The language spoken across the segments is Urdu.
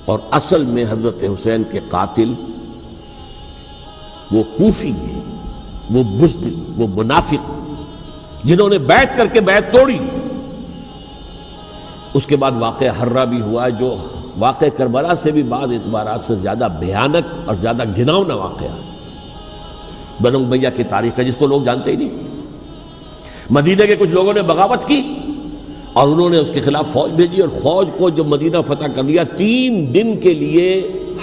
اور اصل میں حضرت حسین کے قاتل وہ کوفی ہیں، وہ بزدل، وہ منافق جنہوں نے بیعت کر کے بیعت توڑی۔ اس کے بعد واقعہ ہرہ بھی ہوا جو واقعہ کربلا سے بھی بعض اعتبارات سے زیادہ بھیانک اور زیادہ گھناؤنا واقعہ ہے۔ بنو امیہ کی تاریخ ہے جس کو لوگ جانتے ہی نہیں۔ مدینہ کے کچھ لوگوں نے بغاوت کی اور انہوں نے اس کے خلاف فوج بھیجی، اور فوج کو جب مدینہ فتح کر دیا 3 دن کے لیے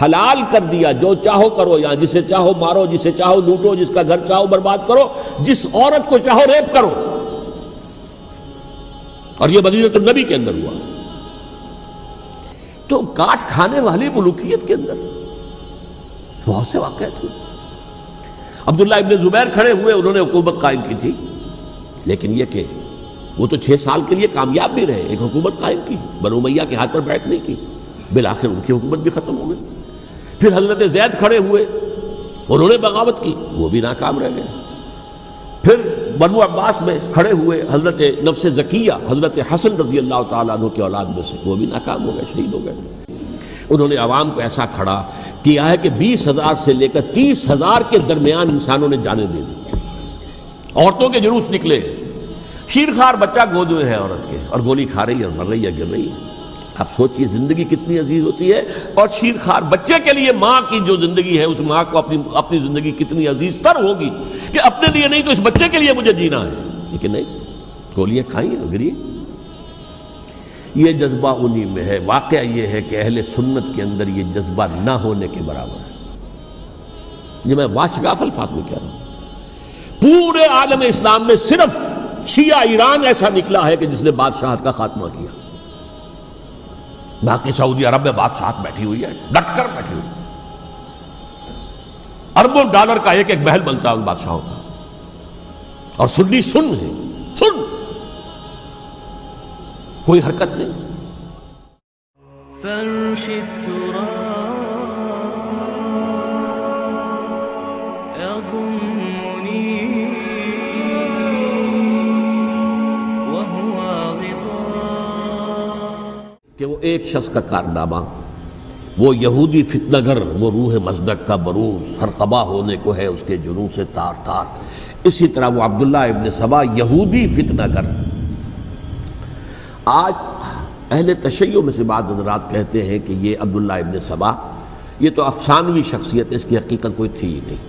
حلال کر دیا، جو چاہو کرو، یہاں جسے چاہو مارو، جسے چاہو لوٹو، جس کا گھر چاہو برباد کرو، جس عورت کو چاہو ریپ کرو۔ اور یہ مدینہ النبی کے اندر ہوا۔ تو کاٹ کھانے والی ملوکیت کے اندر بہت سے واقعات ہوئے۔ عبداللہ ابن زبیر کھڑے ہوئے، انہوں نے حکومت قائم کی تھی، لیکن یہ کہ وہ تو 6 سال کے لیے کامیاب بھی رہے، ایک حکومت قائم کی، بنو امیہ کے ہاتھ پر بیعت نہیں کی، بالآخر ان کی حکومت بھی ختم ہو گئی۔ پھر حضرت زید کھڑے ہوئے، انہوں نے بغاوت کی، وہ بھی ناکام رہ گئے۔ پھر بنو عباس میں کھڑے ہوئے حضرت نفس زکیہ، حضرت حسن رضی اللہ تعالیٰ عنہ کے اولاد میں سے، وہ بھی ناکام ہو گئے، شہید ہو گئے۔ انہوں نے عوام کو ایسا کھڑا کیا ہے کہ 20,000 سے لے کر 30,000 کے درمیان انسانوں نے جانیں دے دی۔ عورتوں کے جلوس نکلے، شیرخوار بچہ گود میں ہے عورت کے، اور گولی کھا رہی ہے اور مر رہی ہے، گر رہی ہے۔ آپ سوچئے زندگی کتنی عزیز ہوتی ہے، اور شیرخوار بچے کے لیے ماں کی جو زندگی ہے، اس ماں کو اپنی زندگی کتنی عزیز تر ہوگی کہ اپنے لیے نہیں تو اس بچے کے لیے مجھے جینا ہے، لیکن نہیں، گولیاں کھائیں اور گری۔ یہ جذبہ انہی میں ہے۔ واقعہ یہ ہے کہ اہل سنت کے اندر یہ جذبہ نہ ہونے کے برابر ہے۔ یہ میں واشگاف الفاظ میں کہہ رہا ہوں۔ پورے عالم اسلام میں صرف شیعہ ایران ایسا نکلا ہے کہ جس نے بادشاہت کا خاتمہ کیا، باقی سعودی عرب میں بادشاہت بیٹھی ہوئی ہے، ڈٹ کر بیٹھی ہوئی، اربوں ڈالر کا ایک ایک محل بنتا ہے ان بادشاہوں کا، اور سنی سن ہے، سن، کوئی حرکت نہیں۔ فرش التراب يضمني وهو غطاء، کہ وہ ایک شخص کا کارنامہ، وہ یہودی فتنہ گر، وہ روح مصدق کا بروز ہر قبا ہونے کو ہے اس کے جنوں سے تار تار۔ اسی طرح وہ عبداللہ ابن سبا یہودی فتنہ گر۔ آج اہل تشیع میں سے بعض حضرات کہتے ہیں کہ یہ عبداللہ ابن سبا یہ تو افسانوی شخصیت ہے، اس کی حقیقت کوئی تھی ہی نہیں،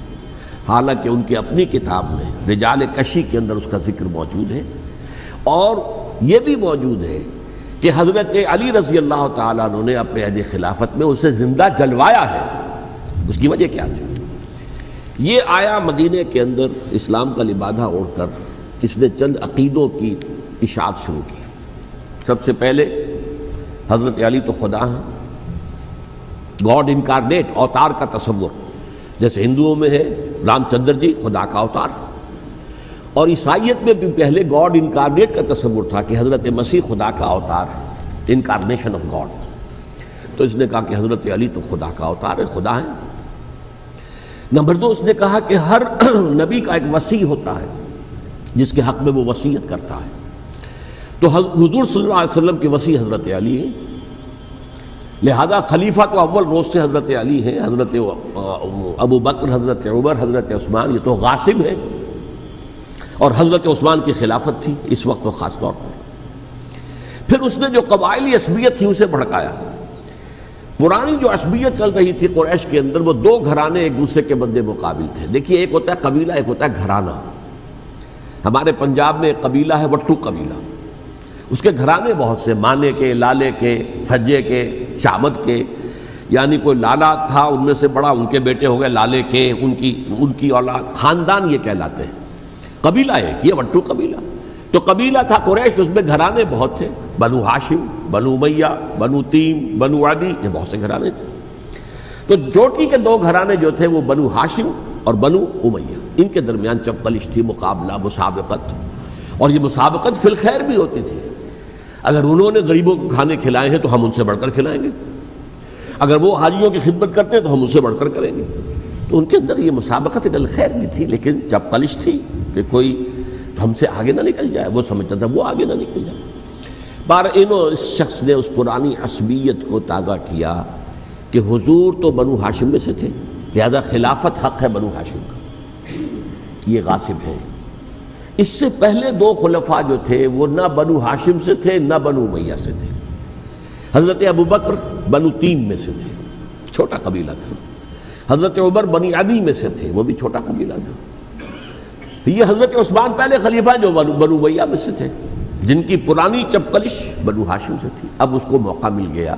حالانکہ ان کی اپنی کتاب میں رجال کشی کے اندر اس کا ذکر موجود ہے، اور یہ بھی موجود ہے کہ حضرت علی رضی اللہ تعالیٰ عنہ نے اپنے عہد خلافت میں اسے زندہ جلوایا ہے۔ اس کی وجہ کیا تھی؟ یہ آیا مدینے کے اندر اسلام کا لبادہ اوڑھ کر، اس نے چند عقیدوں کی اشاعت شروع کی۔ سب سے پہلے حضرت علی تو خدا ہیں، گاڈ انکارنیٹ، اوتار کا تصور، جیسے ہندوؤں میں ہے رام چندر جی خدا کا اوتار، اور عیسائیت میں بھی پہلے گاڈ انکارنیٹ کا تصور تھا کہ حضرت مسیح خدا کا اوتار ہے، انکارنیشن آف گاڈ۔ تو اس نے کہا کہ حضرت علی تو خدا کا اوتار ہے، خدا ہے۔ نمبر 2، اس نے کہا کہ ہر نبی کا ایک وصی ہوتا ہے جس کے حق میں وہ وصیت کرتا ہے، تو حضور صلی اللہ علیہ وسلم کے وصی حضرت علی ہیں، لہذا خلیفہ تو اول روز سے حضرت علی ہیں، حضرت ابو بکر، حضرت عمر، حضرت عثمان یہ تو غاصب ہیں، اور حضرت عثمان کی خلافت تھی اس وقت تو خاص طور پر۔ پھر اس نے جو قبائلی عصبیت تھی اسے بھڑکایا۔ پرانی جو عصبیت چل رہی تھی قریش کے اندر، وہ 2 گھرانے ایک دوسرے کے مد مقابل تھے۔ دیکھیے، ایک ہوتا ہے قبیلہ، ایک ہوتا ہے گھرانہ۔ ہمارے پنجاب میں ایک قبیلہ ہے وٹو قبیلہ، اس کے گھرانے بہت سے، مانے کے، لالے کے، سجے کے، شامت کے، یعنی کوئی لالا تھا ان میں سے بڑا، ان کے بیٹے ہو گئے لالے کے، ان کی اولاد، خاندان یہ کہلاتے ہیں۔ قبیلہ ایک، یہ وٹو قبیلہ۔ تو قبیلہ تھا قریش، اس میں گھرانے بہت تھے، بنو ہاشم، بنو امیہ، بنو تیم، بنو عدی، یہ بہت سے گھرانے تھے۔ تو چوٹی کے 2 گھرانے جو تھے وہ بنو ہاشم اور بنو امیہ، ان کے درمیان چپقلش تھی، مقابلہ، مسابقت، اور یہ مسابقت فی الخیر بھی ہوتی تھی۔ اگر انہوں نے غریبوں کو کھانے کھلائے ہیں تو ہم ان سے بڑھ کر کھلائیں گے، اگر وہ حاجیوں کی خدمت کرتے ہیں تو ہم ان سے بڑھ کر کریں گے۔ تو ان کے اندر یہ مسابقت فی الخیر بھی تھی، لیکن چپقلش تھی کہ کوئی ہم سے آگے نہ نکل جائے، وہ سمجھتا تھا وہ آگے نہ نکل جائے۔ اس شخص نے اس پرانی عصبیت کو تازہ کیا کہ حضور تو بنو ہاشم میں سے تھے، لہذا خلافت حق ہے بنو ہاشم کا، یہ غاصب ہے۔ اس سے پہلے دو خلفاء جو تھے وہ نہ بنو ہاشم سے تھے نہ بنو امیہ سے تھے۔ حضرت ابوبکر بنو تیم میں سے تھے، چھوٹا قبیلہ تھا۔ حضرت عمر بنی عدی میں سے تھے، وہ بھی چھوٹا قبیلہ تھا۔ یہ حضرت عثمان پہلے خلیفہ جو بنو امیہ میں سے تھے، جن کی پرانی چپقلش بنو ہاشم سے تھی، اب اس کو موقع مل گیا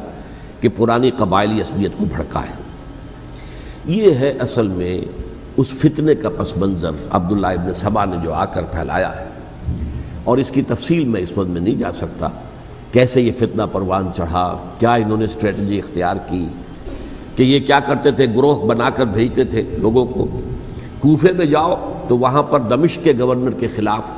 کہ پرانی قبائلی عصبیت کو بھڑکائے۔ یہ ہے اصل میں اس فتنے کا پس منظر عبداللہ ابن سبا نے جو آ کر پھیلایا ہے، اور اس کی تفصیل میں اس وقت میں نہیں جا سکتا، کیسے یہ فتنہ پروان چڑھا، کیا انہوں نے اسٹریٹجی اختیار کی، کہ یہ کیا کرتے تھے، گروہ بنا کر بھیجتے تھے لوگوں کو، کوفے میں جاؤ تو وہاں پر دمشق کے گورنر کے خلاف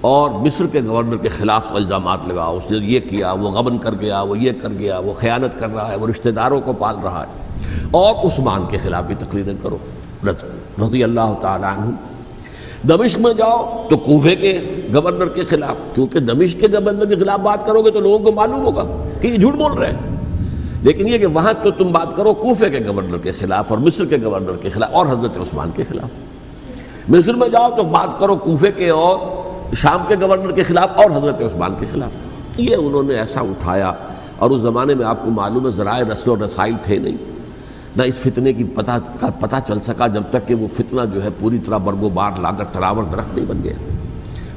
اور مصر کے گورنر کے خلاف الزامات لگاؤ، اس نے یہ کیا، وہ غبن کر گیا، وہ یہ کر گیا، وہ خیانت کر رہا ہے، وہ رشتہ داروں کو پال رہا ہے، اور عثمان کے خلاف بھی تقریریں کرو رضی اللہ تعالیٰ عنہ۔ دمشق میں جاؤ تو کوفے کے گورنر کے خلاف، کیونکہ دمشق کے گورنر کے خلاف بات کرو گے تو لوگوں کو معلوم ہوگا کہ یہ جھوٹ بول رہے ہیں، لیکن یہ کہ وہاں تو تم بات کرو کوفے کے گورنر کے خلاف اور مصر کے گورنر کے خلاف اور حضرت عثمان کے خلاف۔ مصر میں جاؤ تو بات کرو کوفے کے اور شام کے گورنر کے خلاف اور حضرت عثمان کے خلاف۔ یہ انہوں نے ایسا اٹھایا، اور اس زمانے میں آپ کو معلوم ہے ذرائع رسل و رسائل تھے نہیں، نہ اس فتنے کی پتہ چل سکا جب تک کہ وہ فتنہ جو ہے پوری طرح برگ و بار لا کر تراور درخت نہیں بن گیا۔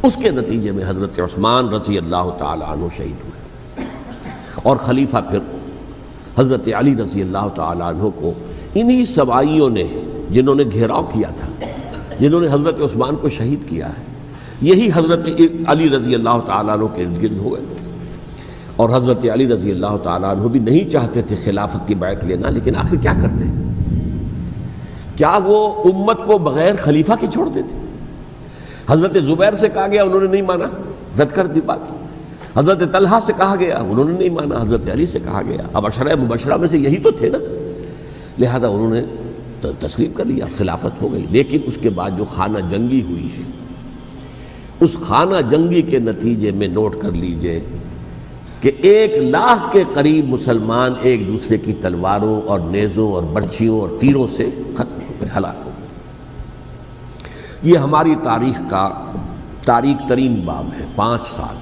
اس کے نتیجے میں حضرت عثمان رضی اللہ تعالیٰ عنہ شہید ہوئے، اور خلیفہ پھر حضرت علی رضی اللہ تعالیٰ عنہ کو انہی سوائیوں نے، جنہوں نے گھیراؤ کیا تھا، جنہوں نے حضرت عثمان کو شہید کیا ہے، یہی حضرت علی رضی اللہ تعالیٰ عنہ کے ارد گرد ہوئے۔ اور حضرت علی رضی اللہ تعالیٰ عنہ بھی نہیں چاہتے تھے خلافت کی بیعت لینا، لیکن آخر کیا کرتے؟ کیا وہ امت کو بغیر خلیفہ کے چھوڑ دیتے؟ حضرت زبیر سے کہا گیا، انہوں نے نہیں مانا، رد کر دی بات۔ حضرت طلحہ سے کہا گیا، انہوں نے نہیں مانا۔ حضرت علی سے کہا گیا، اب عشرہ مبشرہ میں سے یہی تو تھے نا، لہذا انہوں نے تسلیم کر لیا، خلافت ہو گئی۔ لیکن اس کے بعد جو خانہ جنگی ہوئی ہے، اس خانہ جنگی کے نتیجے میں نوٹ کر لیجئے کہ 1,00,000 کے قریب مسلمان ایک دوسرے کی تلواروں اور نیزوں اور برچھیوں اور تیروں سے ختم ہو گئے، ہلاک ہو گئے۔ یہ ہماری تاریخ کا تاریک ترین باب ہے۔ 5 سال،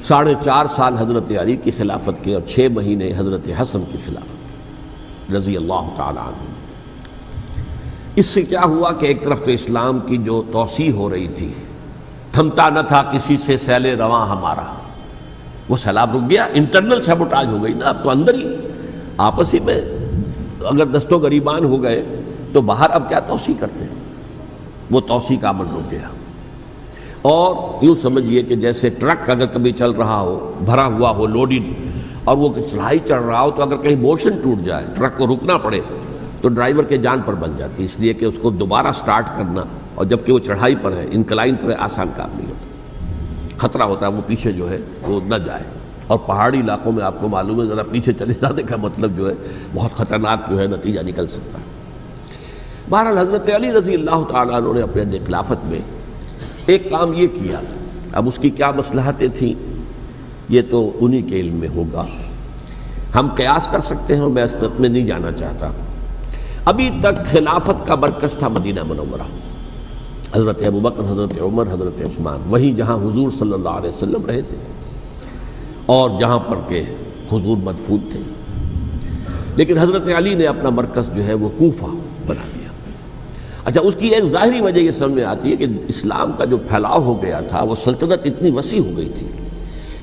4.5 سال حضرت علی کی خلافت کے، اور 6 مہینے حضرت حسن کی خلافت کے رضی اللہ تعالیٰ عنہ۔ اس سے کیا ہوا کہ ایک طرف تو اسلام کی جو توسیع ہو رہی تھی، تھمتا نہ تھا کسی سے سیل رواں ہمارا، وہ سیلاب رک گیا، انٹرنل سیبوٹاج ہو گئی نا، اب تو اندر ہی آپس ہی میں اگر دست و گریبان ہو گئے تو باہر اب کیا توسیع کرتے ہیں، وہ توسیع کا عمل رک گیا۔ اور یوں سمجھیے کہ جیسے ٹرک اگر کبھی چل رہا ہو، بھرا ہوا ہو، لوڈڈ، اور وہ چڑھائی چڑھ رہا ہو، تو اگر کہیں موشن ٹوٹ جائے، ٹرک کو رکنا پڑے، تو ڈرائیور کے جان پر بن جاتی، اس لیے کہ اس کو دوبارہ سٹارٹ کرنا، اور جبکہ وہ چڑھائی پر ہے، انکلائن پر ہے، آسان کام نہیں ہوتا، خطرہ ہوتا ہے وہ پیچھے جو ہے وہ نہ جائے۔ اور پہاڑی علاقوں میں آپ کو معلوم ہے ذرا پیچھے چلے جانے کا مطلب جو ہے بہت خطرناک جو ہے نتیجہ نکل سکتا ہے۔ بہرحال حضرت علی رضی اللہ تعالیٰ عنہ نے اپنے خلافت میں ایک کام یہ کیا، اب اس کی کیا مصلحتیں تھیں یہ تو انہی کے علم میں ہوگا، ہم قیاس کر سکتے ہیں، میں اس میں نہیں جانا چاہتا۔ ابھی تک خلافت کا مرکز تھا مدینہ منورہ، حضرت ابوبکر، حضرت عمر، حضرت عثمان، وہیں جہاں حضور صلی اللہ علیہ وسلم رہے تھے اور جہاں پر کہ حضور مدفون تھے۔ لیکن حضرت علی نے اپنا مرکز جو ہے وہ کوفہ بنا دیا۔ اچھا، اس کی ایک ظاہری وجہ یہ سمجھ میں آتی ہے کہ اسلام کا جو پھیلاؤ ہو گیا تھا، وہ سلطنت اتنی وسیع ہو گئی تھی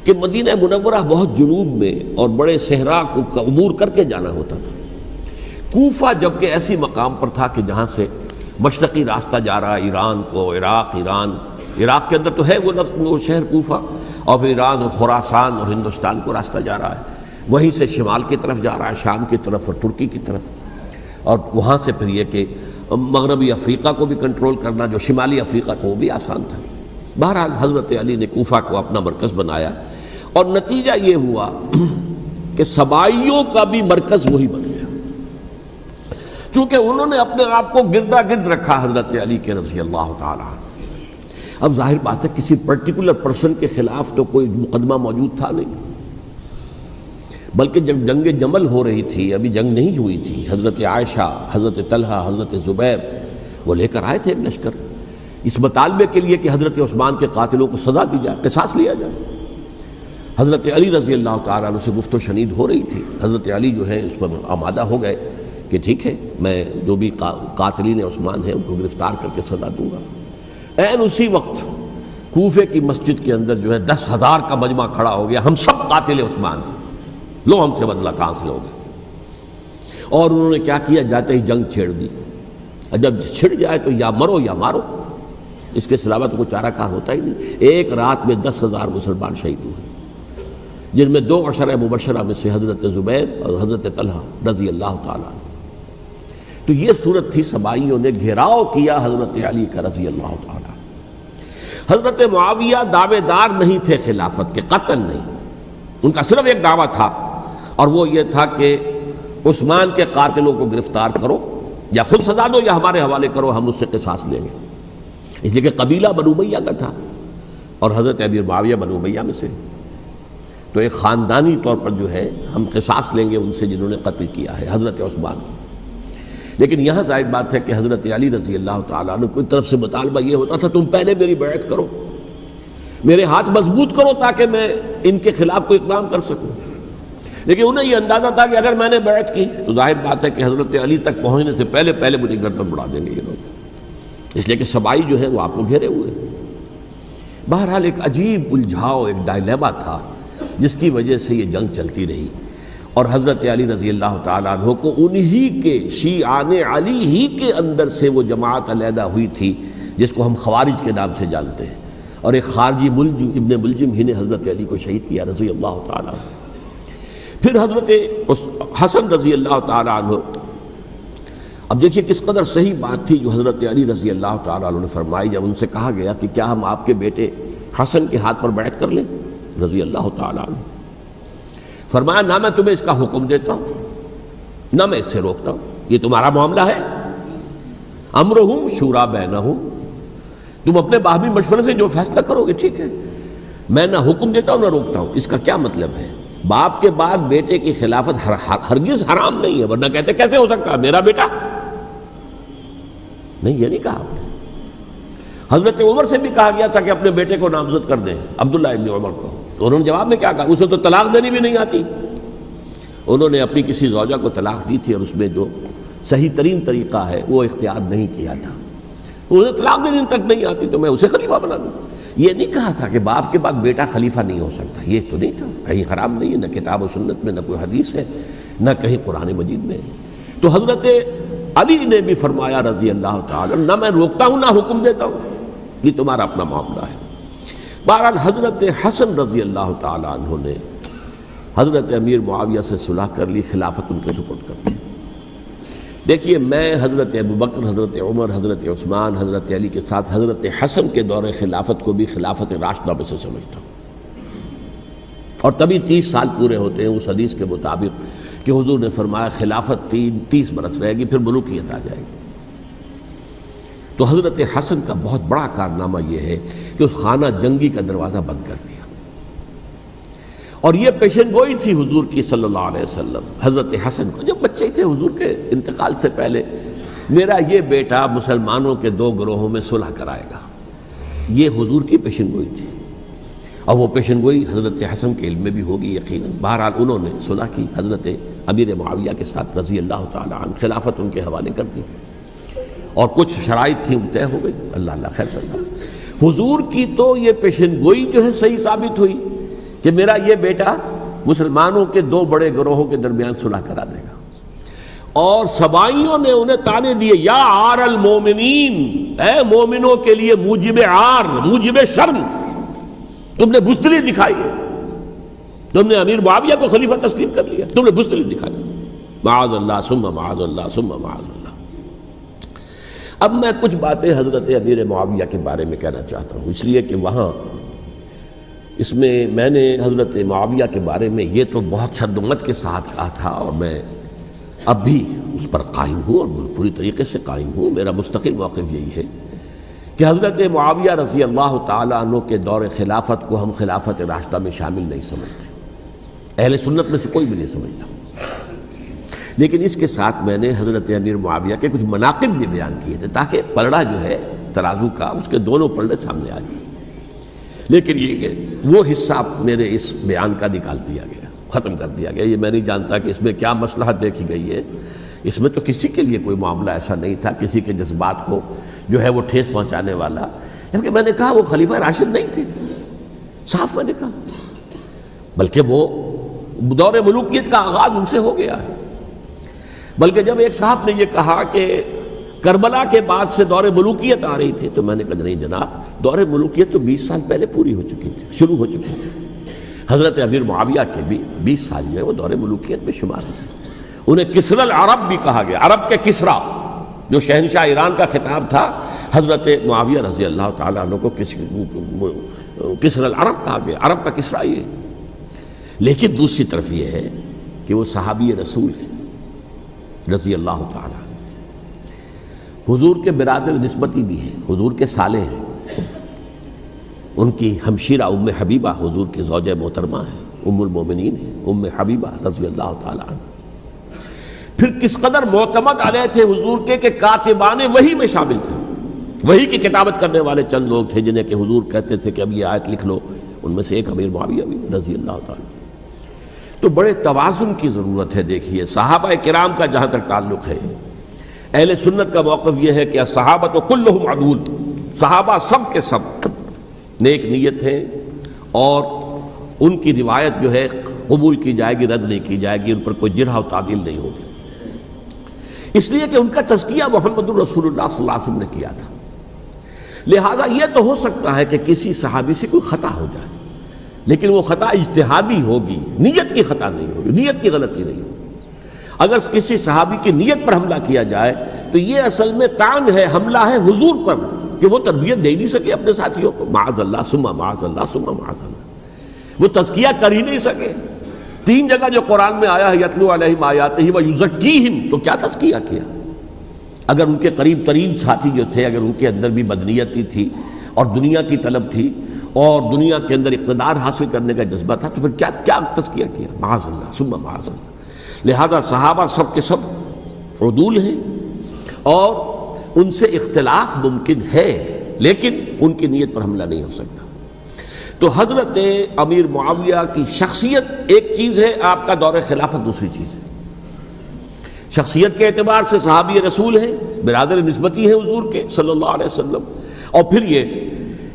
کہ مدینہ منورہ بہت جنوب میں اور بڑے صحرا کو عبور کر کے جانا ہوتا تھا۔ کوفہ جبکہ ایسی مقام پر تھا کہ جہاں سے مشرقی راستہ جا رہا ہے ایران کو، عراق کے اندر تو ہے وہ شہر کوفہ، اور پھر ایران اور خراسان اور ہندوستان کو راستہ جا رہا ہے، وہیں سے شمال کی طرف جا رہا ہے، شام کی طرف اور ترکی کی طرف، اور وہاں سے پھر یہ کہ مغربی افریقہ کو بھی کنٹرول کرنا، جو شمالی افریقہ کو، وہ بھی آسان تھا۔ بہرحال حضرت علی نے کوفہ کو اپنا مرکز بنایا، اور نتیجہ یہ ہوا کہ سبائیوں کا بھی مرکز وہی بن گیا، چونکہ انہوں نے اپنے آپ کو گردا گرد رکھا حضرت علی کے رضی اللہ تعالیٰ عنہ۔ اب ظاہر بات ہے کسی پرٹیکولر پرسن کے خلاف تو کوئی مقدمہ موجود تھا نہیں، بلکہ جب جنگ جمل ہو رہی تھی، ابھی جنگ نہیں ہوئی تھی، حضرت عائشہ، حضرت طلحہ، حضرت زبیر وہ لے کر آئے تھے ایک لشکر اس مطالبے کے لیے کہ حضرت عثمان کے قاتلوں کو سزا دی جائے، قصاص لیا جائے۔ حضرت علی رضی اللہ تعالیٰ عنہ سے گفت و شنید ہو رہی تھی، حضرت علی جو ہے اس پر آمادہ ہو گئے کہ ٹھیک ہے، میں جو بھی قاتلین عثمان ہیں ان کو گرفتار کر کے سزا دوں گا۔ عین اسی وقت کوفے کی مسجد کے اندر جو ہے 10,000 کا مجمع کھڑا ہو گیا، ہم سب قاتل عثمان ہیں، لو ہم سے بدلہ کہاں سے لوگے۔ اور انہوں نے کیا کیا، جاتے ہی جنگ چھیڑ دی، جب چھڑ جائے تو یا مرو یا مارو، اس کے سلاوہ تو کوئی چارہ کار ہوتا ہی نہیں۔ ایک رات میں 10,000 مسلمان شہید ہوئے، جن میں 2 عشرہ مبشرہ میں سے حضرت زبیر اور حضرت طلحہ رضی اللہ تعالیٰ عنہ۔ تو یہ صورت تھی، سبائیوں نے گھیراؤ کیا حضرت علی کا رضی اللہ تعالیٰ۔ حضرت معاویہ دعوے دار نہیں تھے خلافت کے، قطعاً نہیں، ان کا صرف ایک دعویٰ تھا، اور وہ یہ تھا کہ عثمان کے قاتلوں کو گرفتار کرو، یا خود سزا دو یا ہمارے حوالے کرو، ہم اس سے قصاص لیں گے۔ اس لیے کہ قبیلہ بنو امیہ کا تھا، اور حضرت امیر معاویہ بنو امیہ میں سے، تو ایک خاندانی طور پر جو ہے ہم قصاص لیں گے ان سے جنہوں نے قتل کیا ہے حضرت عثمان کو۔ لیکن یہاں ظاہر بات ہے کہ حضرت علی رضی اللہ تعالیٰ عنہ کی طرف سے مطالبہ یہ ہوتا تھا، تم پہلے میری بیعت کرو، میرے ہاتھ مضبوط کرو تاکہ میں ان کے خلاف کوئی اقدام کر سکوں۔ لیکن انہیں یہ اندازہ تھا کہ اگر میں نے بیعت کی تو ظاہر بات ہے کہ حضرت علی تک پہنچنے سے پہلے مجھے گردن اڑا دیں گے یہ لوگ، اس لیے کہ سبائی جو ہے وہ آپ کو گھیرے ہوئے۔ بہرحال ایک عجیب الجھاؤ، ایک ڈائلیما تھا جس کی وجہ سے یہ جنگ چلتی رہی، اور حضرت علی رضی اللہ تعالیٰ عنہ کو انہی کے شیعان علی ہی کے اندر سے وہ جماعت علیحدہ ہوئی تھی جس کو ہم خوارج کے نام سے جانتے ہیں، اور ایک خارجی ملجم ابن ملجم ہی نے حضرت علی کو شہید کیا رضی اللہ تعالیٰ عنہ۔ پھر حضرت حسن رضی اللہ تعالیٰ عنہ، اب دیکھیے کس قدر صحیح بات تھی جو حضرت علی رضی اللہ تعالیٰ عنہ نے فرمائی جب ان سے کہا گیا کہ کیا ہم آپ کے بیٹے حسن کے ہاتھ پر بیعت کر لیں رضی اللہ تعالیٰ عنہ۔ فرمایا نہ میں تمہیں اس کا حکم دیتا ہوں نہ میں اس سے روکتا ہوں، یہ تمہارا معاملہ ہے، امرہم شورا بینہم، تم اپنے باہمی مشورے سے جو فیصلہ کرو گے ٹھیک ہے، میں نہ حکم دیتا ہوں نہ روکتا ہوں۔ اس کا کیا مطلب ہے؟ باپ کے بعد بیٹے کی خلافت ہرگز حرام نہیں ہے، ورنہ کہتے کیسے ہو سکتا ہے میرا بیٹا؟ نہیں، یہ نہیں کہا آپ نے۔ حضرت عمر سے بھی کہا گیا تھا کہ اپنے بیٹے کو نامزد کر دیں، عبداللہ ابن عمر کو، تو انہوں نے جواب میں کیا کہا؟ اسے تو طلاق دینی بھی نہیں آتی۔ انہوں نے اپنی کسی زوجہ کو طلاق دی تھی، اور اس میں جو صحیح ترین طریقہ ہے وہ اختیار نہیں کیا تھا، انہیں طلاق دینے تک نہیں آتی تو میں اسے خلیفہ بنا دوں۔ یہ نہیں کہا تھا کہ باپ کے بعد بیٹا خلیفہ نہیں ہو سکتا، یہ تو نہیں تھا، کہیں حرام نہیں ہے، نہ کتاب و سنت میں، نہ کوئی حدیث ہے، نہ کہیں قرآن مجید میں۔ تو حضرت علی نے بھی فرمایا رضی اللہ تعالیٰ، نہ میں روکتا ہوں نہ حکم دیتا ہوں، یہ تمہارا اپنا معاملہ ہے۔ بہرحال حضرت حسن رضی اللہ تعالیٰ عنہ نے حضرت امیر معاویہ سے صلح کر لی، خلافت ان کے سپرد کر دی۔ دیکھیے میں حضرت ابوبکر، حضرت عمر، حضرت عثمان، حضرت علی کے ساتھ حضرت حسن کے دور خلافت کو بھی خلافت راشدہ میں سے سمجھتا ہوں، اور تبھی 30 سال پورے ہوتے ہیں اس حدیث کے مطابق کہ حضور نے فرمایا خلافت 30 برس رہے گی، پھر ملوکیت آ جائے گی۔ تو حضرت حسن کا بہت بڑا کارنامہ یہ ہے کہ اس خانہ جنگی کا دروازہ بند کر دیا، اور یہ پیشن گوئی تھی حضور کی صلی اللہ علیہ وسلم حضرت حسن کو، جب بچے تھے حضور کے انتقال سے پہلے، میرا یہ بیٹا مسلمانوں کے 2 گروہوں میں صلح کرائے گا، یہ حضور کی پیشن گوئی تھی، اور وہ پیشن گوئی حضرت حسن کے علم میں بھی ہوگی یقیناً۔ بہرحال انہوں نے صلح کی حضرت امیر معاویہ کے ساتھ رضی اللہ تعالیٰ عنہ، خلافت ان کے حوالے کر دی، اور کچھ شرائط تھیں طے ہو گئی، اللہ خیر صلی اللہ۔ حضور کی تو یہ پیشن گوئی جو ہے صحیح ثابت ہوئی کہ میرا یہ بیٹا مسلمانوں کے 2 بڑے گروہوں کے درمیان صلح کرا دے گا، اور سبائیوں نے انہیں تانے دیے، یا عار المومنین، اے مومنوں کے لیے موجب عار، موجب شرم، تم نے بزدلی دکھائی ہے، تم نے امیر معاویہ کو خلیفہ تسلیم کر لیا، تم نے بزدلی دکھائی، معاذ اللہ ثم معاذ اللہ ثم معاذ اللہ۔ اب میں کچھ باتیں حضرت امیر معاویہ کے بارے میں کہنا چاہتا ہوں، اس لیے کہ وہاں اس میں نے حضرت معاویہ کے بارے میں یہ تو بہت شدت کے ساتھ کہا تھا، اور میں اب بھی اس پر قائم ہوں اور پوری طریقے سے قائم ہوں۔ میرا مستقل موقف یہی ہے کہ حضرت معاویہ رضی اللہ تعالیٰ عنہ کے دور خلافت کو ہم خلافت راشدہ میں شامل نہیں سمجھتے، اہل سنت میں سے کوئی بھی نہیں سمجھتا. لیکن اس کے ساتھ میں نے حضرت امیر معاویہ کے کچھ مناقب بھی بیان کیے تھے تاکہ پلڑا جو ہے ترازو کا اس کے دونوں پلڑے سامنے آ جائیں. لیکن یہ کہ وہ حصہ میرے اس بیان کا نکال دیا گیا، ختم کر دیا گیا. یہ میں نہیں جانتا کہ اس میں کیا مصلحت دیکھی گئی ہے. اس میں تو کسی کے لیے کوئی معاملہ ایسا نہیں تھا کسی کے جذبات کو جو ہے وہ ٹھیس پہنچانے والا. کیونکہ میں نے کہا وہ خلیفہ راشد نہیں تھے، صاف میں نے کہا، بلکہ وہ دور ملوکیت کا آغاز ان سے ہو گیا ہے. بلکہ جب ایک صاحب نے یہ کہا کہ کربلا کے بعد سے دور ملوکیت آ رہی تھی تو میں نے کہا نہیں جناب، دور ملوکیت تو 20 سال پہلے پوری ہو چکی تھی، شروع ہو چکی تھی. حضرت امیر معاویہ کے بھی 20 سال جو ہے وہ دور ملوکیت میں شمار ہوتے. انہیں کسرى العرب بھی کہا گیا، عرب کے کسریٰ جو شہنشاہ ایران کا خطاب تھا، حضرت معاویہ رضی اللہ تعالیٰ عنہ کو کسرى العرب کہا گیا، عرب کا کسریٰ یہ. لیکن دوسری طرف یہ ہے کہ وہ صحابی رسول ہیں رضی اللہ تعالیٰ، حضور کے برادر نسبتی بھی ہیں، حضور کے سالے ہیں. ان کی ہمشیرہ ام حبیبہ حضور کی زوجہ محترمہ ہیں، ام المومنین ہیں، ام حبیبہ رضی اللہ تعالیٰ عنہ. پھر کس قدر معتمد علیہ تھے حضور کے کہ کاتبان وحی میں شامل تھے. وحی کی کتابت کرنے والے چند لوگ تھے جنہیں کہ حضور کہتے تھے کہ اب یہ آیت لکھ لو. ان میں سے ایک امیر معاویہ بھی رضی اللہ تعالیٰ. تو بڑے توازن کی ضرورت ہے. دیکھیے صحابہ کرام کا جہاں تک تعلق ہے، اہل سنت کا موقف یہ ہے کہ صحابہ تو کلہم عدول، صحابہ سب کے سب نیک نیت ہیں اور ان کی روایت جو ہے قبول کی جائے گی، رد نہیں کی جائے گی، ان پر کوئی جرح و تعدیل نہیں ہوگی. اس لیے کہ ان کا تزکیہ محمد الرسول اللہ صلی اللہ علیہ وسلم نے کیا تھا. لہٰذا یہ تو ہو سکتا ہے کہ کسی صحابی سے کوئی خطا ہو جائے، لیکن وہ خطا اجتہادی ہوگی، نیت کی خطا نہیں ہوگی، نیت کی غلطی نہیں ہوگی. اگر کسی صحابی کی نیت پر حملہ کیا جائے تو یہ اصل میں طعن ہے، حملہ ہے حضور پر کہ وہ تربیت دے نہیں سکے اپنے ساتھیوں کو. معاذ اللہ ثم معاذ اللہ ثم معاذ اللہ، وہ تزکیہ کر ہی نہیں سکے. 3 جگہ جو قرآن میں آیا ہے یتلو علیہم آیاتہ ویزکیہم، تو کیا تزکیہ کیا؟ اگر ان کے قریب ترین ساتھی جو تھے، اگر ان کے اندر بھی بدنیتی تھی اور دنیا کی طلب تھی اور دنیا کے اندر اقتدار حاصل کرنے کا جذبہ تھا تو پھر کیا تزکیہ کیا؟ معاذ اللہ ثم معاذ اللہ. لہذا صحابہ سب کے سب عدول ہیں اور ان سے اختلاف ممکن ہے، لیکن ان کی نیت پر حملہ نہیں ہو سکتا. تو حضرت امیر معاویہ کی شخصیت ایک چیز ہے، آپ کا دور خلافت دوسری چیز ہے. شخصیت کے اعتبار سے صحابی رسول ہیں، برادر نسبتی ہیں حضور کے صلی اللہ علیہ وسلم. اور پھر یہ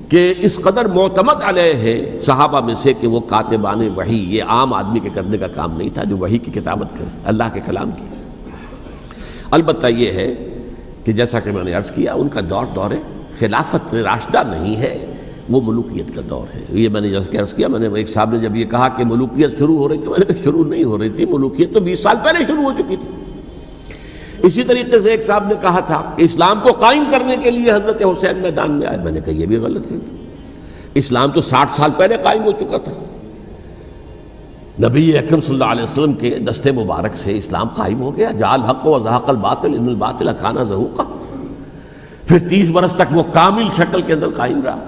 کہ اس قدر معتمد علیہ ہے صحابہ میں سے کہ وہ کاتبان وحی، یہ عام آدمی کے کرنے کا کام نہیں تھا جو وحی کی کتابت کرے، اللہ کے کلام کی. البتہ یہ ہے کہ جیسا کہ میں نے عرض کیا ان کا دور خلافت راشدہ نہیں ہے، وہ ملوکیت کا دور ہے. یہ میں نے جیسا کہ عرض کیا، میں نے ایک صاحب نے جب یہ کہا کہ ملوکیت شروع ہو رہی تھی، میں نے کہا شروع نہیں ہو رہی تھی، ملوکیت تو 20 سال پہلے شروع ہو چکی تھی. اسی طریقے سے ایک صاحب نے کہا تھا کہ اسلام کو قائم کرنے کے لیے حضرت حسین میدان میں آئے. میں نے کہا یہ بھی غلط ہے، اسلام تو 60 سال پہلے قائم ہو چکا تھا. نبی اکرم صلی اللہ علیہ وسلم کے دست مبارک سے اسلام قائم ہو گیا. جاء الحق وزهق الباطل ان الباطل کان زهوقا. پھر 30 برس تک وہ کامل شکل کے اندر قائم رہا.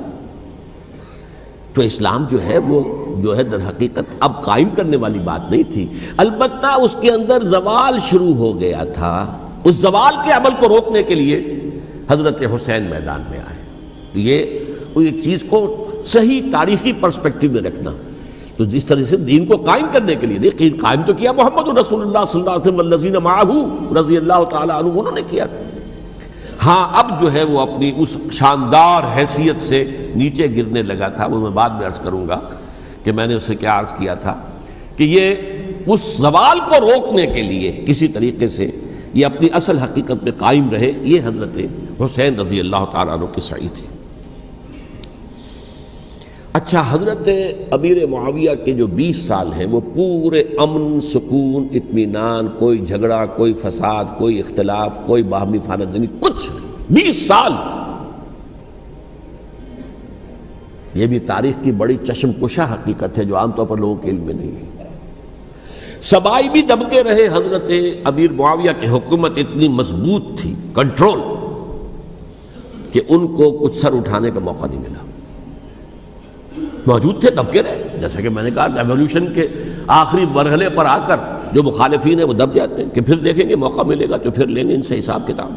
تو اسلام جو ہے وہ جو ہے در حقیقت اب قائم کرنے والی بات نہیں تھی. البتہ اس کے اندر زوال شروع ہو گیا تھا. اس زوال کے عمل کو روکنے کے لیے حضرت حسین میدان میں آئے. یہ ایک چیز کو صحیح تاریخی پرسپیکٹو میں رکھنا. تو جس طرح سے دین کو قائم کرنے کے لیے دیکھیں، قائم تو کیا محمد رسول اللہ صلی اللہ علیہ وسلم والذین معہ رضی اللہ تعالیٰ عنہ، انہوں نے کیا تھا. ہاں اب جو ہے وہ اپنی اس شاندار حیثیت سے نیچے گرنے لگا تھا. وہ میں بعد میں عرض کروں گا کہ میں نے اسے کیا عرض کیا تھا کہ یہ اس زوال کو روکنے کے لیے کسی طریقے سے یہ اپنی اصل حقیقت میں قائم رہے. یہ حضرت حسین رضی اللہ تعالیٰ عنہ کی سعی تھی. اچھا، حضرت امیر معاویہ کے جو 20 سال ہیں وہ پورے امن، سکون، اطمینان، کوئی جھگڑا، کوئی فساد، کوئی اختلاف، کوئی باہمی خاندانی، کچھ 20 سال. یہ بھی تاریخ کی بڑی چشم کشا حقیقت ہے جو عام طور پر لوگوں کے علم میں نہیں ہے. سبائی بھی دبکے رہے. حضرت امیر معاویہ کی حکومت اتنی مضبوط تھی، کنٹرول، کہ ان کو کچھ سر اٹھانے کا موقع نہیں ملا. موجود تھے، دب کے رہے. جیسا کہ میں نے کہا ریولوشن کے آخری مرحلے پر آ کر جو مخالفین ہیں وہ دب جاتے ہیں کہ پھر دیکھیں گے موقع ملے گا تو پھر لیں گے ان سے حساب کتاب.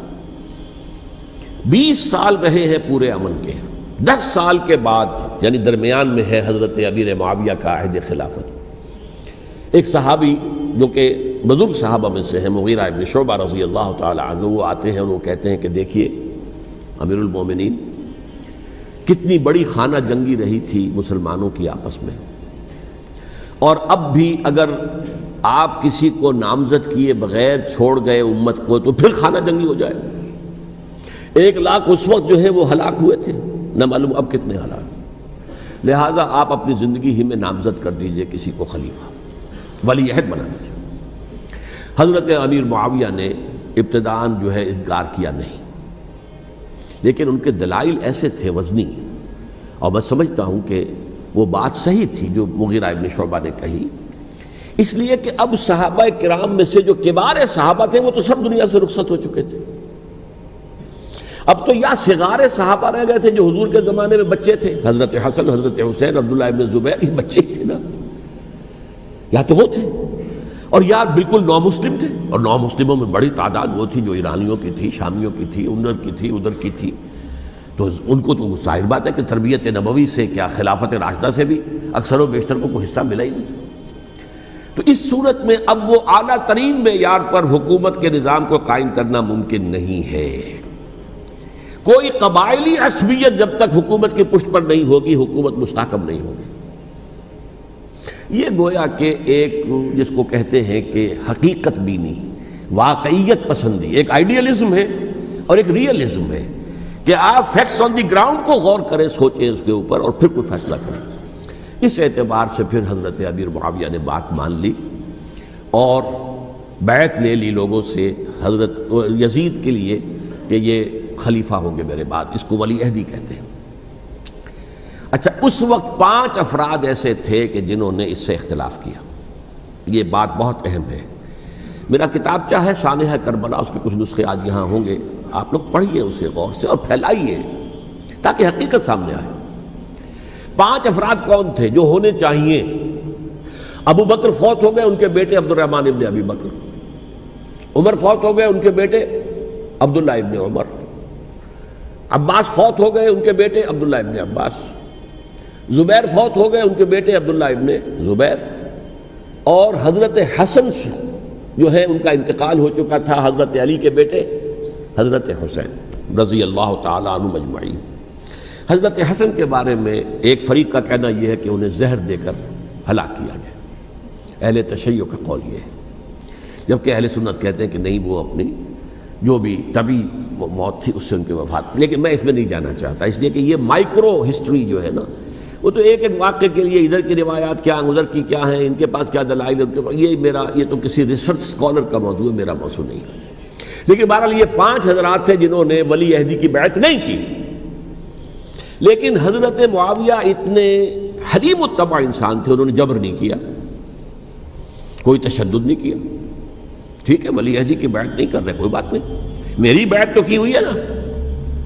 20 سال رہے ہیں پورے امن کے. 10 سال کے بعد یعنی درمیان میں ہے حضرت امیر معاویہ کا عہد خلافت. ایک صحابی جو کہ بزرگ صحابہ میں سے ہیں، مغیرہ ابن شعبہ رضی اللہ تعالی عنہ، وہ آتے ہیں اور وہ کہتے ہیں کہ دیکھیے امیر المومنین، کتنی بڑی خانہ جنگی رہی تھی مسلمانوں کی آپس میں، اور اب بھی اگر آپ کسی کو نامزد کیے بغیر چھوڑ گئے امت کو تو پھر خانہ جنگی ہو جائے. 1 لاکھ اس وقت جو ہے وہ ہلاک ہوئے تھے، نہ معلوم اب کتنے ہلاک. لہٰذا آپ اپنی زندگی ہی میں نامزد کر دیجئے کسی کو خلیفہ، ولی عہد بنا دیجئے. حضرت امیر معاویہ نے ابتداءً جو ہے انکار کیا نہیں، لیکن ان کے دلائل ایسے تھے وزنی، اور میں سمجھتا ہوں کہ وہ بات صحیح تھی جو مغیرہ ابن شعبہ نے کہی، اس لیے کہ اب صحابہ کرام میں سے جو کبار صحابہ تھے وہ تو سب دنیا سے رخصت ہو چکے تھے. اب تو یا صغار صحابہ رہ گئے تھے جو حضور کے زمانے میں بچے تھے، حضرت حسن، حضرت حسین، عبداللہ ابن زبیر، یہ بچے ہی تھے نا، یا تو وہ تھے، اور یا بالکل نو مسلم تھے. اور نو مسلموں میں بڑی تعداد وہ تھی جو ایرانیوں کی تھی، شامیوں کی تھی، ادھر کی تھی. تو ان کو تو ظاہر بات ہے کہ تربیت نبوی سے کیا خلافت راشدہ سے بھی اکثر و بیشتر کو کوئی حصہ ملا ہی نہیں. تو اس صورت میں اب وہ اعلیٰ ترین معیار پر حکومت کے نظام کو قائم کرنا ممکن نہیں ہے. کوئی قبائلی عصبیت جب تک حکومت کی پشت پر نہیں ہوگی حکومت مستحکم نہیں ہوگی. یہ گویا کہ ایک جس کو کہتے ہیں کہ حقیقت بینی، واقعیت پسندی، ایک آئیڈیلزم ہے اور ایک ریئلزم ہے کہ آپ فیکٹس آن دی گراؤنڈ کو غور کریں، سوچیں اس کے اوپر اور پھر کوئی فیصلہ کریں. اس اعتبار سے پھر حضرت امیر معاویہ نے بات مان لی اور بیعت لے لی لوگوں سے حضرت یزید کے لیے کہ یہ خلیفہ ہوں گے میرے بعد. اس کو ولی عہدی کہتے ہیں. اچھا، اس وقت 5 افراد ایسے تھے کہ جنہوں نے اس سے اختلاف کیا. یہ بات بہت اہم ہے. میرا کتابچہ ہے سانحہ کربلا، اس کے کچھ نسخے آج یہاں ہوں گے، آپ لوگ پڑھیے اسے غور سے اور پھیلائیے تاکہ حقیقت سامنے آئے. 5 افراد کون تھے جو ہونے چاہیے؟ ابو بکر فوت ہو گئے، ان کے بیٹے عبد الرحمن ابن ابی بکر. عمر فوت ہو گئے، ان کے بیٹے عبداللہ ابن عمر. عباس فوت ہو گئے، ان کے بیٹے عبداللہ ابن عباس. زبیر فوت ہو گئے، ان کے بیٹے عبداللہ ابن زبیر. اور حضرت حسن جو ہے ان کا انتقال ہو چکا تھا، حضرت علی کے بیٹے حضرت حسین رضی اللہ تعالی عنہ مجمعین. حضرت حسن کے بارے میں ایک فریق کا کہنا یہ ہے کہ انہیں زہر دے کر ہلاک کیا گیا. اہل تشیع کا قول یہ ہے، جبکہ اہل سنت کہتے ہیں کہ نہیں، وہ اپنی جو بھی طبی موت تھی اس سے ان کی وفات. لیکن میں اس میں نہیں جانا چاہتا، اس لیے کہ یہ مائکرو ہسٹری جو ہے نا، وہ تو ایک واقعے کے لیے ادھر کی روایات کیا، ادھر کی کیا ہیں، ان کے پاس کیا دلائل، یہ تو کسی ریسرچ اسکالر کا موضوع ہے، میرا موضوع نہیں ہے. لیکن بہرحال یہ 5 حضرات تھے جنہوں نے ولی عہدی کی بیعت نہیں کی. لیکن حضرت معاویہ اتنے حلیم الطبع انسان تھے، انہوں نے جبر نہیں کیا، کوئی تشدد نہیں کیا. ٹھیک ہے، ولی عہدی کی بیعت نہیں کر رہے، کوئی بات نہیں، میری بیعت تو کی ہوئی ہے نا،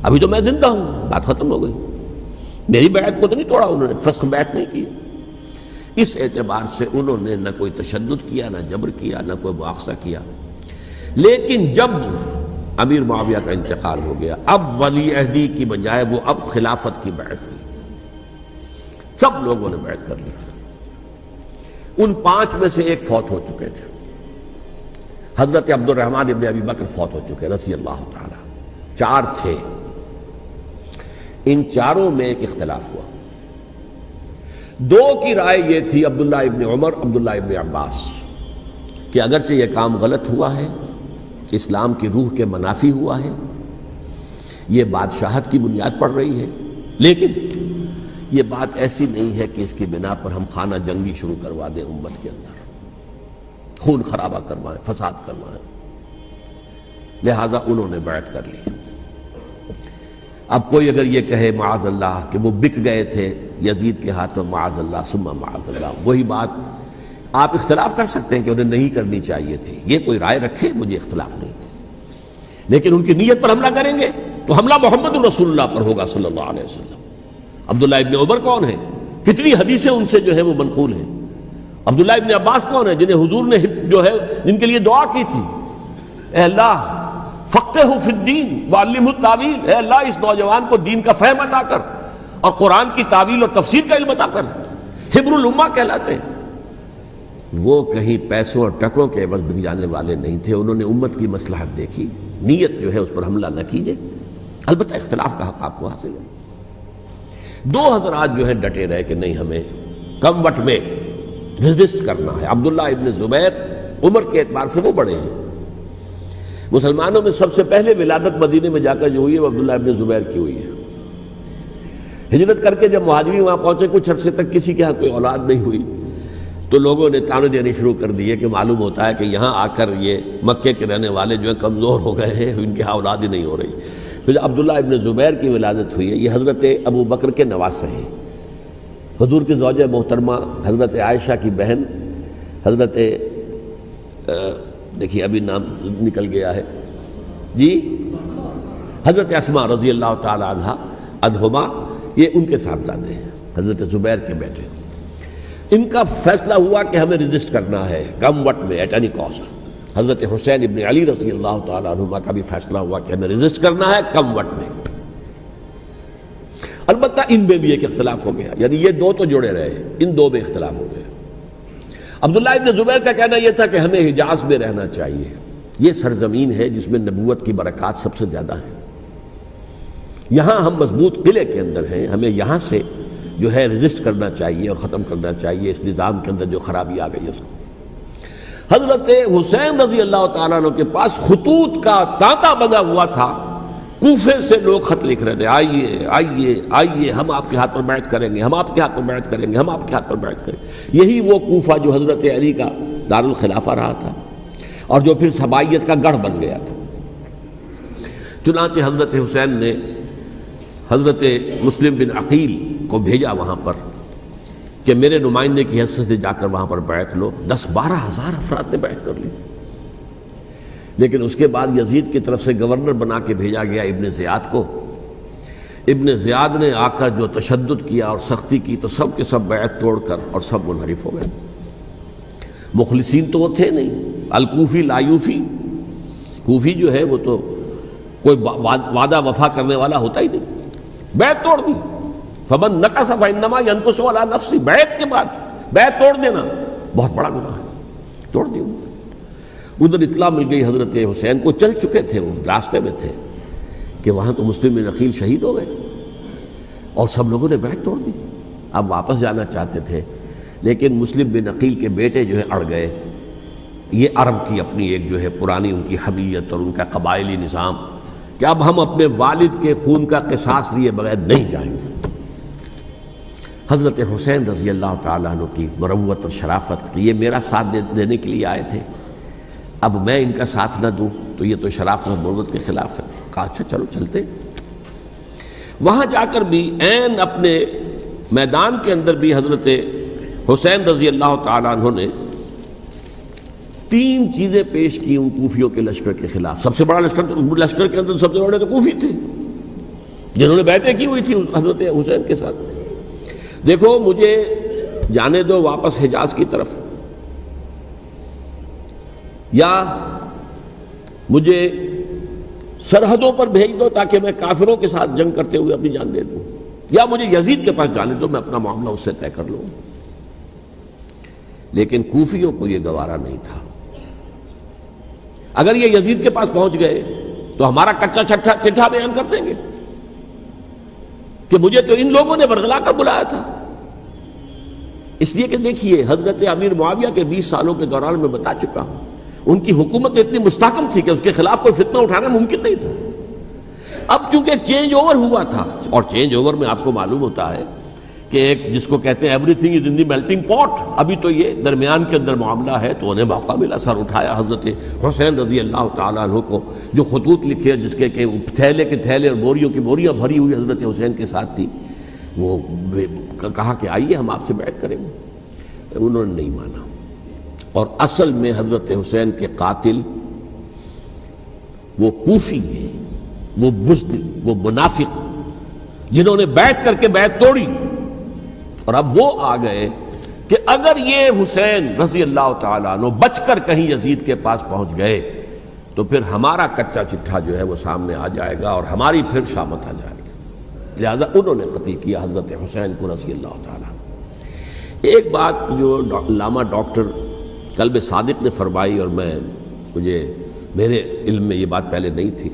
ابھی تو میں زندہ ہوں، بات ختم ہو گئی. میری بیعت کو تو نہیں توڑا انہوں نے، فسخ بیعت نہیں کی. اس اعتبار سے انہوں نے نہ کوئی تشدد کیا، نہ جبر کیا، نہ کوئی مواخذہ کیا. لیکن جب امیر معاویہ کا انتقال ہو گیا، اب ولی عہدی کی بجائے وہ اب خلافت کی بیعت ہوئی. سب لوگوں نے بیعت کر لی. ان 5 میں سے ایک فوت ہو چکے تھے. حضرت عبد الرحمن ابن ابی بکر فوت ہو چکے رضی اللہ تعالی. 4 تھے، ان 4 میں ایک اختلاف ہوا. 2 کی رائے یہ تھی، عبداللہ ابن عمر، عبداللہ ابن عباس، کہ اگرچہ یہ کام غلط ہوا ہے، اسلام کی روح کے منافی ہوا ہے، یہ بادشاہت کی بنیاد پڑ رہی ہے، لیکن یہ بات ایسی نہیں ہے کہ اس کی بنا پر ہم خانہ جنگی شروع کروا دیں، امت کے اندر خون خرابہ کروائیں، فساد کروائیں. لہذا انہوں نے بیعت کر لی. اب کوئی اگر یہ کہے معاذ اللہ کہ وہ بک گئے تھے یزید کے ہاتھ میں، معاذ اللہ ثم معاذ اللہ، وہی بات آپ اختلاف کر سکتے ہیں کہ انہیں نہیں کرنی چاہیے تھی، یہ کوئی رائے رکھے، مجھے اختلاف نہیں. لیکن ان کی نیت پر حملہ کریں گے تو حملہ محمد رسول اللہ پر ہوگا صلی اللہ علیہ وسلم. عبداللہ ابن عمر کون ہے؟ کتنی حدیثیں ان سے جو ہے وہ منقول ہیں. عبداللہ ابن عباس کون ہے؟ جنہیں حضور نے جو ہے جن کے لیے دعا کی تھی، اے اللہ فقہہ فی الدین وعلمہ التاویل، اے اللہ اس نوجوان کو دین کا فہم عطا کر اور قرآن کی تعویل اور تفسیر کا علم عطا کر. حبر الامہ کہلاتے ہیں. وہ کہیں پیسوں اور ٹکوں کے عوض بک جانے والے نہیں تھے. انہوں نے امت کی مصلحت دیکھی. نیت جو ہے اس پر حملہ نہ کیجیے، البتہ اختلاف کا حق آپ کو حاصل ہے. دو حضرات جو ہے ڈٹے رہے کہ نہیں، ہمیں کم وٹ میں ریزسٹ کرنا ہے. عبداللہ ابن زبیر عمر کے اعتبار سے وہ بڑے ہیں. مسلمانوں میں سب سے پہلے ولادت مدینے میں جا کر جو ہوئی ہے وہ عبداللہ ابن زبیر کی ہوئی ہے. ہجرت کر کے جب مہاجرین وہاں پہنچے، کچھ عرصے تک کسی کے ہاں کوئی اولاد نہیں ہوئی، تو لوگوں نے تانے دینے شروع کر دیے کہ معلوم ہوتا ہے کہ یہاں آ کر یہ مکے کے رہنے والے جو ہیں کمزور ہو گئے ہیں، ان کے ہاں اولاد ہی نہیں ہو رہی. پھر عبداللہ ابن زبیر کی ولادت ہوئی ہے. یہ حضرت ابو بکر کے نواسے ہیں. حضور کی زوجہ محترمہ حضرت عائشہ کی بہن حضرت دیکھیے ابھی نام نکل گیا ہے جی، حضرت اسماء رضی اللہ تعالی عنہا عنہما، یہ ان کے صاحبزادے ہیں، حضرت زبیر کے بیٹے. ان کا فیصلہ ہوا کہ ہمیں ریزسٹ کرنا ہے کم وقت میں، ایٹ اینی کاسٹ. حضرت حسین ابن علی رضی اللہ تعالی عنہما کا بھی فیصلہ ہوا کہ ہمیں ریزسٹ کرنا ہے کم وقت میں. البتہ ان میں بھی ایک اختلاف ہو گیا، یعنی یہ دو تو جڑے رہے، ان دو میں اختلاف ہو گیا. عبداللہ ابن زبیر کا کہنا یہ تھا کہ ہمیں حجاز میں رہنا چاہیے، یہ سرزمین ہے جس میں نبوت کی برکات سب سے زیادہ ہیں. یہاں ہم مضبوط قلعے کے اندر ہیں، ہمیں یہاں سے جو ہے ریزسٹ کرنا چاہیے اور ختم کرنا چاہیے اس نظام کے اندر جو خرابی آ گئی ہے اس کو. حضرت حسین رضی اللہ تعالیٰ عنہ کے پاس خطوط کا تانتا بنا ہوا تھا. کوفے سے لوگ خط لکھ رہے تھے، آئیے آئیے آئیے، ہم آپ کے ہاتھ پر بیعت کریں گے، ہم آپ کے ہاتھ پر بیعت کریں گے، ہم آپ کے ہاتھ پر بیعت کریں گے. یہی وہ کوفہ جو حضرت علی کا دارالخلافہ رہا تھا اور جو پھر سبائیت کا گڑھ بن گیا تھا. چنانچہ حضرت حسین نے حضرت مسلم بن عقیل کو بھیجا وہاں پر کہ میرے نمائندے کی حیثیت سے جا کر وہاں پر بیعت لو. 10-12 ہزار افراد نے بیعت کر لی. لیکن اس کے بعد یزید کی طرف سے گورنر بنا کے بھیجا گیا ابن زیاد کو. ابن زیاد نے آ کر جو تشدد کیا اور سختی کی تو سب کے سب بیعت توڑ کر اور سب منحرف ہو گئے. مخلصین تو وہ تھے نہیں. الکوفی لایوفی، کوفی جو ہے وہ تو کوئی وعدہ وفا کرنے والا ہوتا ہی نہیں. بیعت توڑ دی. فمن نقص فانما ينقص على نفسه. بیعت کے بعد بیعت توڑ دینا بہت بڑا گناہ ہے. توڑ دی. ادھر اطلاع مل گئی حضرت حسین کو، چل چکے تھے، وہ راستے میں تھے کہ وہاں تو مسلم بن عقیل شہید ہو گئے اور سب لوگوں نے بیعت توڑ دی. اب واپس جانا چاہتے تھے لیکن مسلم بن عقیل کے بیٹے جو ہے اڑ گئے. یہ عرب کی اپنی ایک جو ہے پرانی ان کی حمیت اور ان کا قبائلی نظام کہ اب ہم اپنے والد کے خون کا قصاص لیے بغیر نہیں جائیں گے. حضرت حسین رضی اللہ تعالیٰ عنہ کی مروت اور شرافت کہ یہ میرا ساتھ دینے کے لیے آئے تھے، اب میں ان کا ساتھ نہ دوں تو یہ تو شرافت اور مروت کے خلاف ہے. کہا اچھا چلو چلتے. وہاں جا کر بھی عین اپنے میدان کے اندر بھی حضرت حسین رضی اللہ تعالیٰ عنہ نے 3 چیزیں پیش کی ان کوفیوں کے لشکر کے خلاف. سب سے بڑا لشکر کے اندر سب سے بڑے تو کوفی تھے جنہوں نے بیعتیں کی ہوئی تھی حضرت حسین کے ساتھ. دیکھو مجھے جانے دو واپس حجاز کی طرف، یا مجھے سرحدوں پر بھیج دو تاکہ میں کافروں کے ساتھ جنگ کرتے ہوئے اپنی جان دے دوں، یا مجھے یزید کے پاس جانے دو، میں اپنا معاملہ اس سے طے کر لوں. لیکن کوفیوں کو یہ گوارا نہیں تھا. اگر یہ یزید کے پاس پہنچ گئے تو ہمارا کچا چٹھا بیان کر دیں گے کہ مجھے تو ان لوگوں نے ورغلا کر بلایا تھا. اس لیے کہ دیکھیے حضرت امیر معاویہ کے 20 سالوں کے دوران میں بتا چکا ہوں ان کی حکومت اتنی مستحکم تھی کہ اس کے خلاف کوئی فتنہ اٹھانا ممکن نہیں تھا. اب چونکہ ایک چینج اوور ہوا تھا، اور چینج اوور میں آپ کو معلوم ہوتا ہے کہ ایک جس کو کہتے ہیں every thing is in the melting پاٹ، ابھی تو یہ درمیان کے اندر معاملہ ہے، تو انہیں موقع ملا. سر اٹھایا حضرت حسین رضی اللہ تعالیٰ عنہ کو، جو خطوط لکھے جس کے کہ تھیلے کے تھیلے اور بوریوں کی بوریاں بھری ہوئی حضرت حسین کے ساتھ تھی، وہ کہا کہ آئیے ہم آپ سے بیعت کریں گے. انہوں نے نہیں مانا. اور اصل میں حضرت حسین کے قاتل وہ کوفی ہیں، وہ بزدل، وہ منافق جنہوں نے بیعت کر کے بیعت توڑی اور اب وہ آ گئے کہ اگر یہ حسین رضی اللہ تعالیٰ عنہ بچ کر کہیں یزید کے پاس پہنچ گئے تو پھر ہمارا کچا چٹھا جو ہے وہ سامنے آ جائے گا اور ہماری پھر شامت آ جائے گی، لہذا انہوں نے قتل کیا حضرت حسین کو رضی اللہ تعالیٰ عنہ۔ ایک بات جو علامہ ڈاکٹر قلب صادق نے فرمائی، اور میرے علم میں یہ بات پہلے نہیں تھی،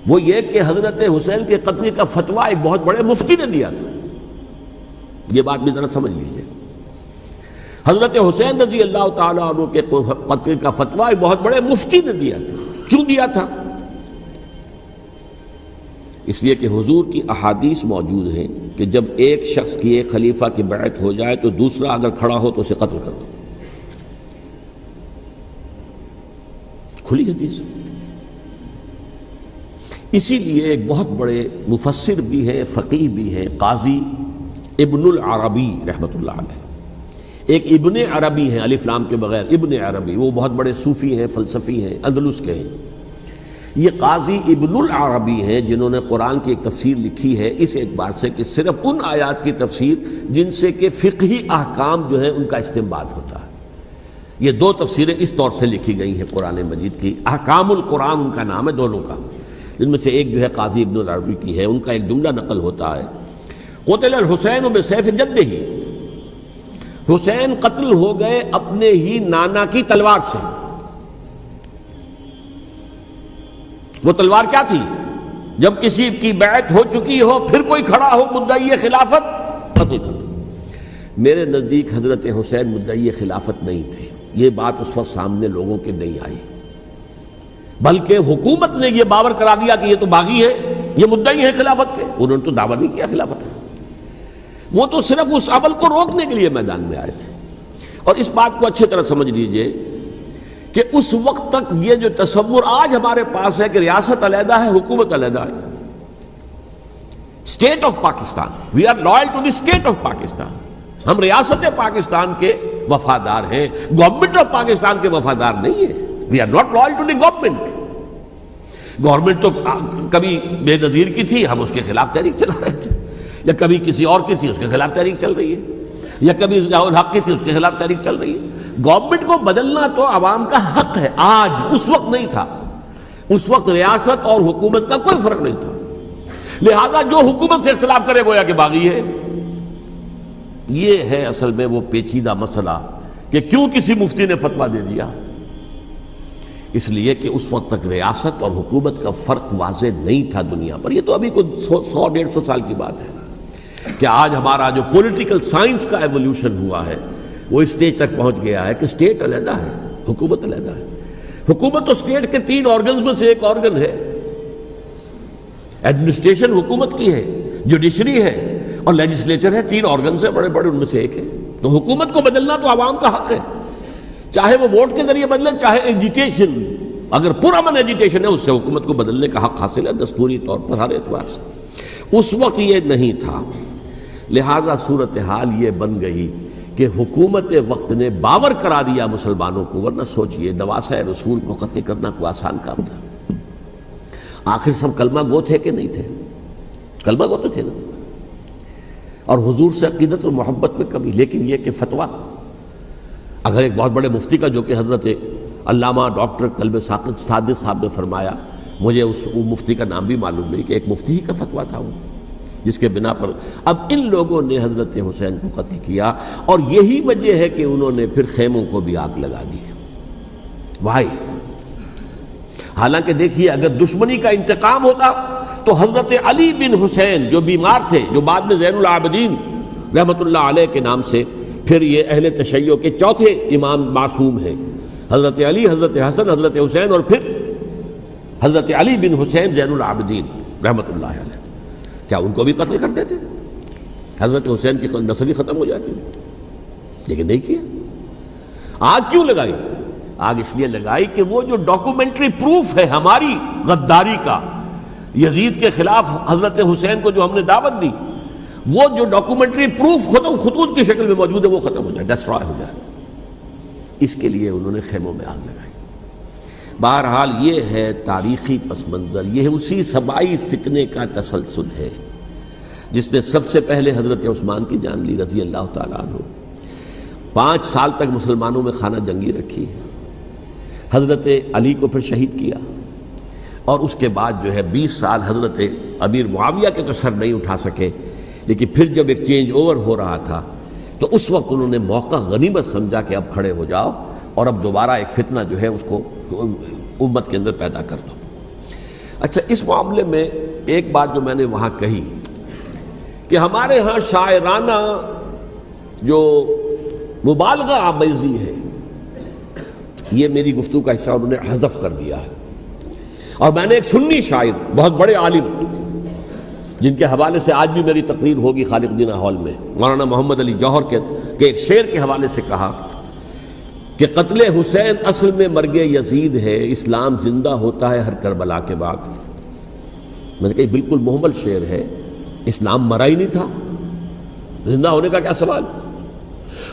وہ یہ کہ حضرت حسین کے قتل کا فتویٰ ایک بہت بڑے مفتی نے دیا تھا۔ یہ بات بھی ذرا سمجھ لیجیے، حضرت حسین رضی اللہ تعالیٰ عنہ کے قتل کا فتویٰ ایک بہت بڑے مفتی نے دیا تھا۔ کیوں دیا تھا؟ اس لیے کہ حضور کی احادیث موجود ہیں کہ جب ایک شخص کی ایک خلیفہ کی بیعت ہو جائے تو دوسرا اگر کھڑا ہو تو اسے قتل کر دو، کھلی حدیث۔ اسی لیے ایک بہت بڑے مفسر بھی ہیں، فقیہ بھی ہیں، قاضی ابن العربی رحمۃ اللہ علیہ، ایک ابن عربی ہیں الف لام کے بغیر، ابن عربی، وہ بہت بڑے صوفی ہیں، فلسفی ہیں، اندلس کے ہیں۔ یہ قاضی ابن العربی ہیں جنہوں نے قرآن کی ایک تفسیر لکھی ہے اس اعتبار سے کہ صرف ان آیات کی تفسیر جن سے کہ فقہی احکام جو ہیں ان کا استنباط ہوتا ہے۔ یہ دو تفسیریں اس طور سے لکھی گئی ہیں قرآن مجید کی، احکام القرآن ان کا نام ہے دونوں کا، جن میں سے ایک جو ہے قاضی ابن العربی کی ہے۔ ان کا ایک جملہ نقل ہوتا ہے، قتل الحسین بسیف جدہ، حسین قتل ہو گئے اپنے ہی نانا کی تلوار سے۔ وہ تلوار کیا تھی؟ جب کسی کی بیعت ہو چکی ہو پھر کوئی کھڑا ہو مدعی خلافت، قتل کر دو۔ میرے نزدیک حضرت حسین مدعی خلافت نہیں تھے، یہ بات اس وقت سامنے لوگوں کے نہیں آئی، بلکہ حکومت نے یہ باور کرا دیا کہ یہ تو باغی ہے، یہ مدعی ہے خلافت کے۔ انہوں نے تو دعویٰ نہیں کیا خلافت کا، وہ تو صرف اس عمل کو روکنے کے لیے میدان میں آئے تھے۔ اور اس بات کو اچھی طرح سمجھ لیجئے کہ اس وقت تک یہ جو تصور آج ہمارے پاس ہے کہ ریاست علیحدہ ہے، حکومت علیحدہ ہے، state of Pakistan, we are loyal to the state of Pakistan, ہم ریاست پاکستان کے وفادار ہیں، گورنمنٹ آف پاکستان کے وفادار نہیں ہیں۔ We are not loyal to the government. Government تو کبھی بے نظیر کی تھی، ہم اس کے خلاف تحریک چلا رہے تھے، یا کبھی کسی اور کی تھی اس کے خلاف تحریک چل رہی ہے، یا کبھی ضیاء الحق کی تھی اس کے خلاف تحریک چل رہی ہے۔ گورنمنٹ کو بدلنا تو عوام کا حق ہے، آج، اس وقت نہیں تھا۔ اس وقت ریاست اور حکومت کا کوئی فرق نہیں تھا، لہذا جو حکومت سے اختلاف کرے گویا کہ باغی ہے۔ یہ ہے اصل میں وہ پیچیدہ مسئلہ کہ کیوں کسی مفتی نے فتویٰ دے دیا، اس لیے کہ اس وقت تک ریاست اور حکومت کا فرق واضح نہیں تھا دنیا پر۔ یہ تو ابھی کوئی 100-150 سال کی بات ہے کہ آج ہمارا جو پولیٹیکل سائنس کا ایولیوشن ہوا ہے وہ اس اسٹیج تک پہنچ گیا ہے کہ اسٹیٹ علیحدہ ہے، حکومت علیحدہ ہے۔ حکومت تو اسٹیٹ کے 3 آرگنز میں سے ایک آرگن ہے، ایڈمنسٹریشن حکومت کی ہے، جوڈیشری ہے اور لیجسلیچر ہے، 3 آرگنز ہیں بڑے بڑے، ان میں سے ایک ہے۔ تو حکومت کو بدلنا تو عوام کا حق ہے، چاہے وہ ووٹ کے ذریعے بدلیں، چاہے ایجیٹیشن، اگر پرامن ایجیٹیشن ہے اس سے حکومت کو بدلنے کا حق حاصل ہے دستوری طور پر ہر اعتبار سے۔ اس وقت یہ نہیں تھا، لہذا صورتحال یہ بن گئی کہ حکومت وقت نے باور کرا دیا مسلمانوں کو، ورنہ سوچئے نواسۂ رسول کو قتل کرنا کوئی آسان کام تھا؟ آخر سب کلمہ گو تھے کہ نہیں تھے؟ کلمہ گو تو تھے نا، اور حضور سے عقیدت اور محبت میں کمی، لیکن یہ کہ فتویٰ اگر ایک بہت بڑے مفتی کا، جو کہ حضرت علامہ ڈاکٹر قلب صادق صاحب نے فرمایا، مجھے اس مفتی کا نام بھی معلوم نہیں، کہ ایک مفتی ہی کا فتویٰ تھا وہ، جس کے بنا پر اب ان لوگوں نے حضرت حسین کو قتل کیا، اور یہی وجہ ہے کہ انہوں نے پھر خیموں کو بھی آگ لگا دی۔ وائی، حالانکہ دیکھیے اگر دشمنی کا انتقام ہوتا تو حضرت علی بن حسین جو بیمار تھے، جو بعد میں زین العابدین رحمۃ اللہ علیہ کے نام سے پھر یہ اہل تشیع کے چوتھے امام معصوم ہیں، حضرت علی، حضرت حسن، حضرت حسین، اور پھر حضرت علی بن حسین زین العابدین رحمۃ اللہ علیہ، کیا ان کو بھی قتل کر دیتے؟ حضرت حسین کی نسل ہی ختم ہو جاتی، لیکن نہیں کیا۔ آگ کیوں لگائی؟ آگ اس لیے لگائی کہ وہ جو ڈاکومنٹری پروف ہے ہماری غداری کا یزید کے خلاف حضرت حسین کو جو ہم نے دعوت دی، وہ جو ڈاکومنٹری پروف خطوط کی شکل میں موجود ہے وہ ختم ہو جائے، ڈسٹرائے ہو جائے۔ اس کے لیے انہوں نے خیموں میں آگ لگائی۔ بہرحال یہ ہے تاریخی پس منظر، یہ اسی سبائی فتنے کا تسلسل ہے جس نے سب سے پہلے حضرت عثمان کی جان لی رضی اللہ تعالیٰ عنہ. 5 سال تک مسلمانوں میں خانہ جنگی رکھی. حضرت علی کو پھر شہید کیا، اور اس کے بعد جو ہے 20 سال حضرت امیر معاویہ کے تو سر نہیں اٹھا سکے، لیکن پھر جب ایک چینج اوور ہو رہا تھا تو اس وقت انہوں نے موقع غنیمت سمجھا کہ اب کھڑے ہو جاؤ اور اب دوبارہ ایک فتنہ جو ہے اس کو امت کے اندر پیدا کر دو. اچھا، اس معاملے میں ایک بات جو میں نے وہاں کہی کہ ہمارے ہاں شاعرانہ جو مبالغہ آمیزی ہے، یہ میری گفتگو کا حصہ انہوں نے حذف کر دیا ہے. اور میں نے ایک سنی شاعر، بہت بڑے عالم، جن کے حوالے سے آج بھی میری تقریر ہوگی خالق جناح ہال میں، مولانا محمد علی جوہر کے ایک شعر کے حوالے سے کہا کہ قتل حسین اصل میں مرگ یزید ہے، اسلام زندہ ہوتا ہے ہر کربلا کے بعد. میں نے کہا بالکل محمل شعر ہے، اسلام مرا ہی نہیں تھا، زندہ ہونے کا کیا سوال.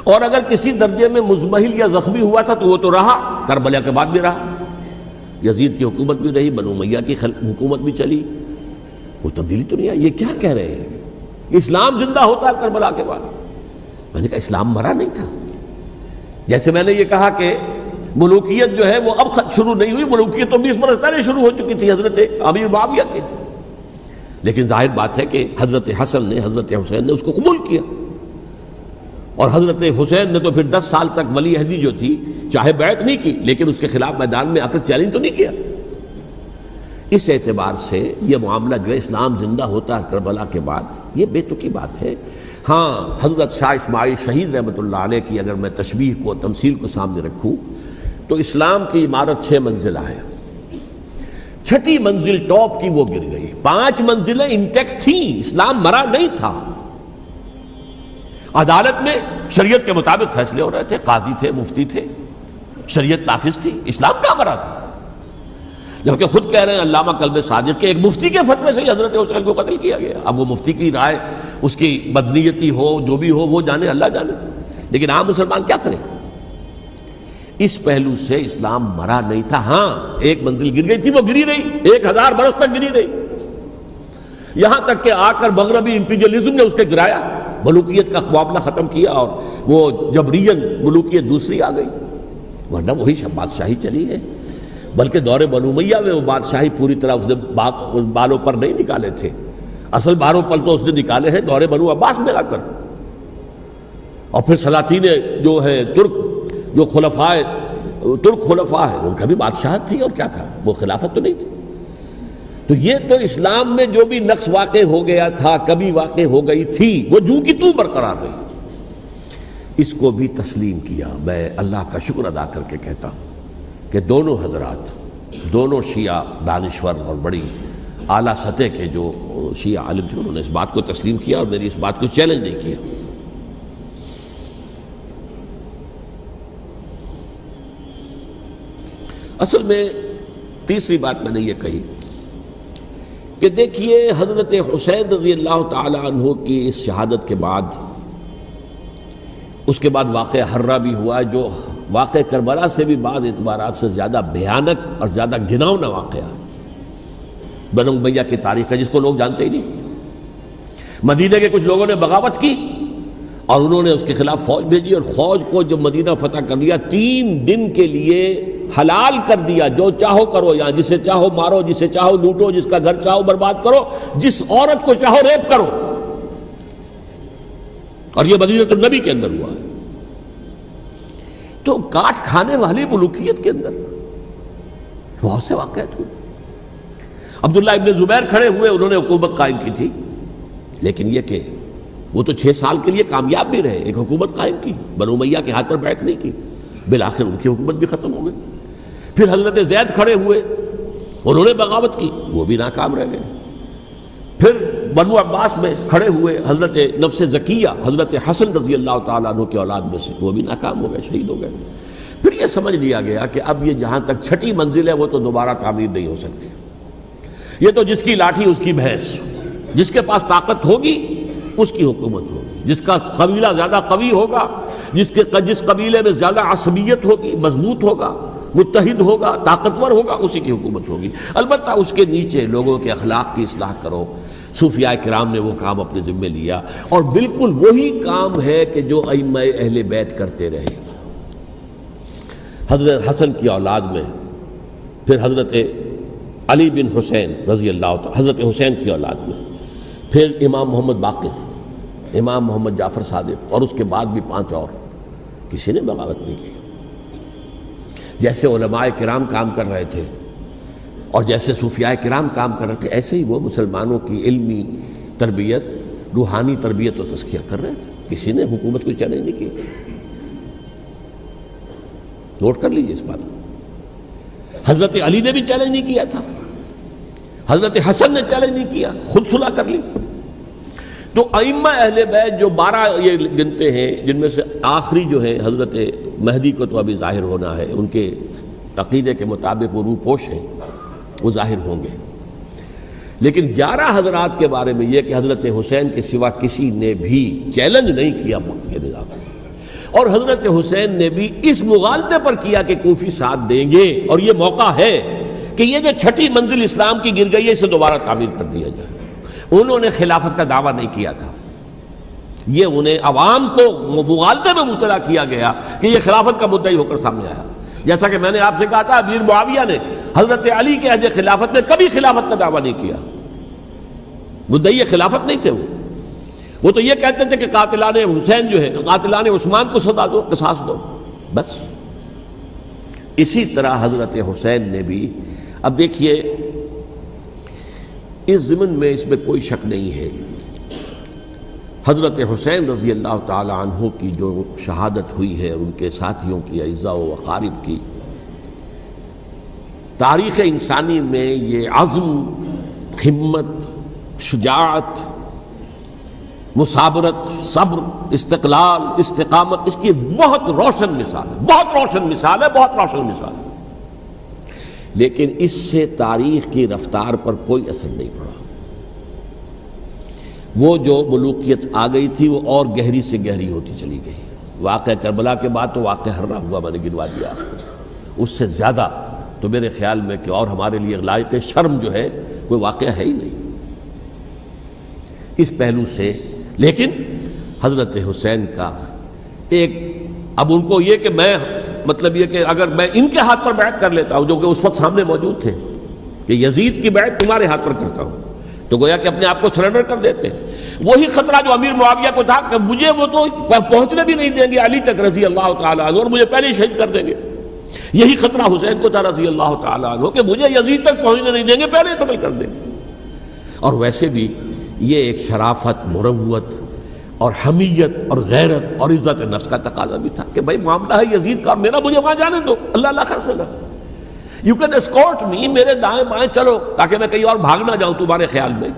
اور اگر کسی درجے میں مزمحل یا زخمی ہوا تھا تو وہ تو رہا، کربلا کے بعد بھی رہا، یزید کی حکومت بھی رہی، بنو امیہ کی حکومت بھی چلی، کوئی تبدیلی تو نہیں آئی. یہ کیا کہہ رہے ہیں؟ اسلام زندہ ہوتا ہے کربلا کے بعد. میں نے کہا اسلام مرا نہیں تھا. جیسے میں نے یہ کہا کہ ملوکیت جو ہے وہ اب شروع نہیں ہوئی، ملوکیت تو 20 برس پہلے شروع ہو چکی تھی حضرت امیر معاویہ کے. لیکن ظاہر بات ہے کہ حضرت حسن نے، حضرت حسین نے اس کو قبول کیا، اور حضرت حسین نے تو پھر 10 سال تک ولی عہدی جو تھی چاہے بیعت نہیں کی لیکن اس کے خلاف میدان میں آ کر چیلنج تو نہیں کیا. اس اعتبار سے یہ معاملہ جو ہے اسلام زندہ ہوتا ہے کربلا کے بعد، یہ بے تکی بات ہے. ہاں، حضرت شاہ اسماعیل شہید رحمۃ اللہ علیہ کی اگر میں تشبیہ کو، تمثیل کو سامنے رکھوں تو اسلام کی عمارت 6 منزلہ ہے، 6ٹھی منزل ٹاپ کی وہ گر گئی، 5 منزلیں انٹیکٹ تھیں، اسلام مرا نہیں تھا. عدالت میں شریعت کے مطابق فیصلے ہو رہے تھے، قاضی تھے، مفتی تھے، شریعت نافذ تھی، اسلام کہاں مرا تھا. جبکہ خود کہہ رہے ہیں علامہ کلب صادق کے ایک مفتی کے فتوے سے ہی حضرت حسین کو قتل کیا گیا. اب وہ مفتی کی رائے، اس کی بدنیتی ہو، جو بھی ہو، وہ جانے، اللہ جانے. لیکن عام مسلمان کیا کریں؟ اس پہلو سے اسلام مرا نہیں تھا. ہاں، ایک منزل گر گئی تھی، وہ گری رہی، 1000 برس تک گری رہی، یہاں تک کہ آ کر مغربی امپیریلزم نے اس کے گرایا، ملوکیت کا معاملہ ختم کیا، اور وہ جبرین ملوکیت دوسری آ گئی. ورنہ وہی بادشاہی چلی ہے. بلکہ دور بنو امیہ میں وہ بادشاہی پوری طرح اس نے بالوں پر نہیں نکالے تھے، اصل بالوں پر تو اس نے نکالے ہیں دور بنو عباس میں آ کر. اور پھر سلاطین جو ہے ترک، جو ترک خلفاء ہے، ان کا بھی بادشاہت تھی، اور کیا تھا، وہ خلافت تو نہیں تھی. تو یہ تو اسلام میں جو بھی نقص واقع ہو گیا تھا، کبھی واقع ہو گئی تھی، وہ جو کی تو برقرار رہی. اس کو بھی تسلیم کیا. میں اللہ کا شکر ادا کر کے کہتا ہوں کہ دونوں حضرات، دونوں شیعہ دانشور اور بڑی اعلیٰ سطح کے جو شیعہ عالم تھے، انہوں نے اس بات کو تسلیم کیا اور میری اس بات کو چیلنج نہیں کیا. اصل میں تیسری بات میں نے یہ کہی کہ دیکھیے حضرت حسین رضی اللہ تعالی عنہ کی اس شہادت کے بعد، اس کے بعد واقعہ حرہ بھی ہوا، جو واقعہ کربلا سے بھی بعض اعتبارات سے زیادہ بھیانک اور زیادہ گھناؤنا واقعہ بنو امیہ کی تاریخ ہے، جس کو لوگ جانتے ہی نہیں. مدینہ کے کچھ لوگوں نے بغاوت کی اور انہوں نے اس کے خلاف فوج بھیجی، اور فوج کو جب مدینہ فتح کر لیا، 3 دن کے لیے حلال کر دیا، جو چاہو کرو، یہاں جسے چاہو مارو، جسے چاہو لوٹو، جس کا گھر چاہو برباد کرو، جس عورت کو چاہو ریپ کرو. اور یہ مدینہ النبی کے اندر ہوا ہے. تو کاٹ کھانے والی ملوکیت کے اندر بہت سے واقعات ہوئے. عبداللہ ابن زبیر کھڑے ہوئے، انہوں نے حکومت قائم کی تھی، لیکن یہ کہ وہ تو 6 سال کے لیے کامیاب بھی رہے، ایک حکومت قائم کی، بنو امیہ کے ہاتھ پر بیعت نہیں کی، بالآخر ان کی حکومت بھی ختم ہو گئی. پھر حضرت زید کھڑے ہوئے، انہوں نے بغاوت کی، وہ بھی ناکام رہ گئے. پھر بنو عباس میں کھڑے ہوئے حضرت نفس زکیہ، حضرت حسن رضی اللہ تعالیٰ عنہ کے اولاد میں سے، وہ بھی ناکام ہو گئے، شہید ہو گئے. پھر یہ سمجھ لیا گیا کہ اب یہ جہاں تک 6ٹھی منزل ہے وہ تو دوبارہ تعمیر نہیں ہو سکتی. یہ تو جس کی لاٹھی اس کی بھینس، جس کے پاس طاقت ہوگی اس کی حکومت ہوگی، جس کا قبیلہ زیادہ قوی ہوگا، جس قبیلے میں زیادہ عصبیت ہوگی، مضبوط ہوگا، متحد ہوگا، طاقتور ہوگا، اسی کی حکومت ہوگی. البتہ اس کے نیچے لوگوں کے اخلاق کی اصلاح کرو، صوفیاء کرام نے وہ کام اپنے ذمے لیا، اور بالکل وہی کام ہے کہ جو ائمہ اہل بیت کرتے رہے۔ حضرت حسن کی اولاد میں پھر حضرت علی بن حسین رضی اللہ تعالی، حضرت حسین کی اولاد میں پھر امام محمد باقر، امام محمد جعفر صادق، اور اس کے بعد بھی 5 اور، کسی نے بغاوت نہیں کی۔ جیسے علماء کرام کام کر رہے تھے اور جیسے صوفیاء کرام کام کر رہے تھے، ایسے ہی وہ مسلمانوں کی علمی تربیت، روحانی تربیت و تزکیہ کر رہے تھے۔ کسی نے حکومت کو چیلنج نہیں کیا۔ نوٹ کر لیجیے اس بات کو۔ حضرت علی نے بھی چیلنج نہیں کیا تھا، حضرت حسن نے چیلنج نہیں کیا، خود صلح کر لی۔ تو ائمہ اہل بیت جو 12 یہ گنتے ہیں، جن میں سے آخری جو ہے حضرت مہدی کو تو ابھی ظاہر ہونا ہے، ان کے عقیدے کے مطابق وہ روح پوش ہیں، وہ ظاہر ہوں گے، لیکن 11 حضرات کے بارے میں یہ کہ حضرت حسین کے سوا کسی نے بھی چیلنج نہیں کیا وقت کے نظام میں، اور حضرت حسین نے بھی اس مغالطے پر کیا کہ کوفی ساتھ دیں گے، اور یہ موقع ہے کہ یہ جو 6ٹھی منزل اسلام کی گر گئی ہے اسے دوبارہ تعمیر کر دیا جائے۔ انہوں نے خلافت کا دعویٰ نہیں کیا تھا، یہ انہیں عوام کو مغالطے میں مبتلا کیا گیا کہ یہ خلافت کا مدعی ہو کر سامنے آیا۔ جیسا کہ میں نے آپ سے کہا تھا، امیر معاویہ نے حضرت علی کے عہد خلافت میں کبھی خلافت کا دعویٰ نہیں کیا، مدعی خلافت نہیں تھے وہ تو یہ کہتے تھے کہ قاتلان حسین جو ہے، قاتلان عثمان کو سزا دو، قصاص دو، بس۔ اسی طرح حضرت حسین نے بھی، اب دیکھیے اس ضمن میں اس میں کوئی شک نہیں ہے، حضرت حسین رضی اللہ تعالی عنہ کی جو شہادت ہوئی ہے، ان کے ساتھیوں کی، اعزاء و اقارب کی، تاریخ انسانی میں یہ عزم، ہمت، شجاعت، مثابرت، صبر، استقلال، استقامت، اس کی بہت روشن مثال ہے، بہت روشن مثال ہے، بہت روشن مثال ہے، لیکن اس سے تاریخ کی رفتار پر کوئی اثر نہیں پڑا۔ وہ جو ملوکیت آ گئی تھی وہ اور گہری سے گہری ہوتی چلی گئی۔ واقعہ کربلا کے بعد تو واقعہ ہررا ہوا میں نے گنوا دیا، اس سے زیادہ تو میرے خیال میں کہ اور ہمارے لیے لائق شرم جو ہے کوئی واقعہ ہے ہی نہیں اس پہلو سے۔ لیکن حضرت حسین کا ایک، اب ان کو یہ کہ میں، مطلب یہ کہ اگر میں ان کے ہاتھ پر بیعت کر لیتا ہوں، جو کہ اس وقت سامنے موجود تھے، کہ یزید کی بیعت تمہارے ہاتھ پر کرتا ہوں، تو گویا کہ اپنے آپ کو سرنڈر کر دیتے۔ وہی خطرہ جو امیر معاویہ کو تھا کہ مجھے وہ تو پہنچنے بھی نہیں دیں گے علی تک رضی اللہ تعالیٰ عنہ، اور مجھے پہلے ہی شہید کر دیں گے، یہی خطرہ حسین کو تھا رضی اللہ تعالیٰ عنہ کہ مجھے یزید تک پہنچنے نہیں دیں گے، پہلے ہی قتل کر دیں گے۔ اور ویسے بھی یہ ایک شرافت، مروت اور حمیت اور غیرت اور عزت نفس کا تقاضا بھی تھا کہ بھائی معاملہ ہے یزید کا، میرا مجھے وہاں جانے دو، اللہ اللہ خرسنا، یو کین اسکورٹ می، میرے دائیں بائیں چلو تاکہ میں کہیں اور بھاگ نہ جاؤں تمہارے خیال میں،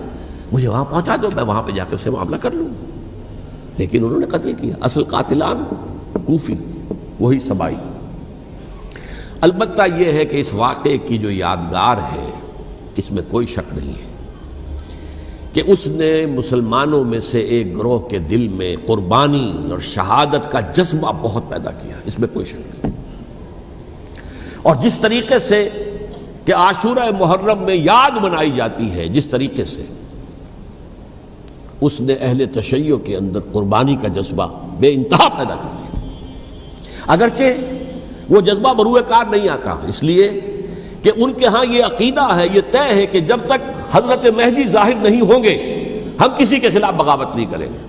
مجھے وہاں پہنچا دو، میں وہاں پہ جا کے اسے معاملہ کر لوں۔ لیکن انہوں نے قتل کیا، اصل قاتلان کوفی، وہی سبائی۔ البتہ یہ ہے کہ اس واقعے کی جو یادگار ہے اس میں کوئی شک نہیں ہے کہ اس نے مسلمانوں میں سے ایک گروہ کے دل میں قربانی اور شہادت کا جذبہ بہت پیدا کیا، اس میں کوئی شک نہیں۔ اور جس طریقے سے کہ عاشورہ محرم میں یاد منائی جاتی ہے، جس طریقے سے اس نے اہل تشیع کے اندر قربانی کا جذبہ بے انتہا پیدا کر دیا، اگرچہ وہ جذبہ بروئے کار نہیں آتا، اس لیے کہ ان کے ہاں یہ عقیدہ ہے، یہ طے ہے کہ جب تک حضرت مہدی ظاہر نہیں ہوں گے ہم کسی کے خلاف بغاوت نہیں کریں گے۔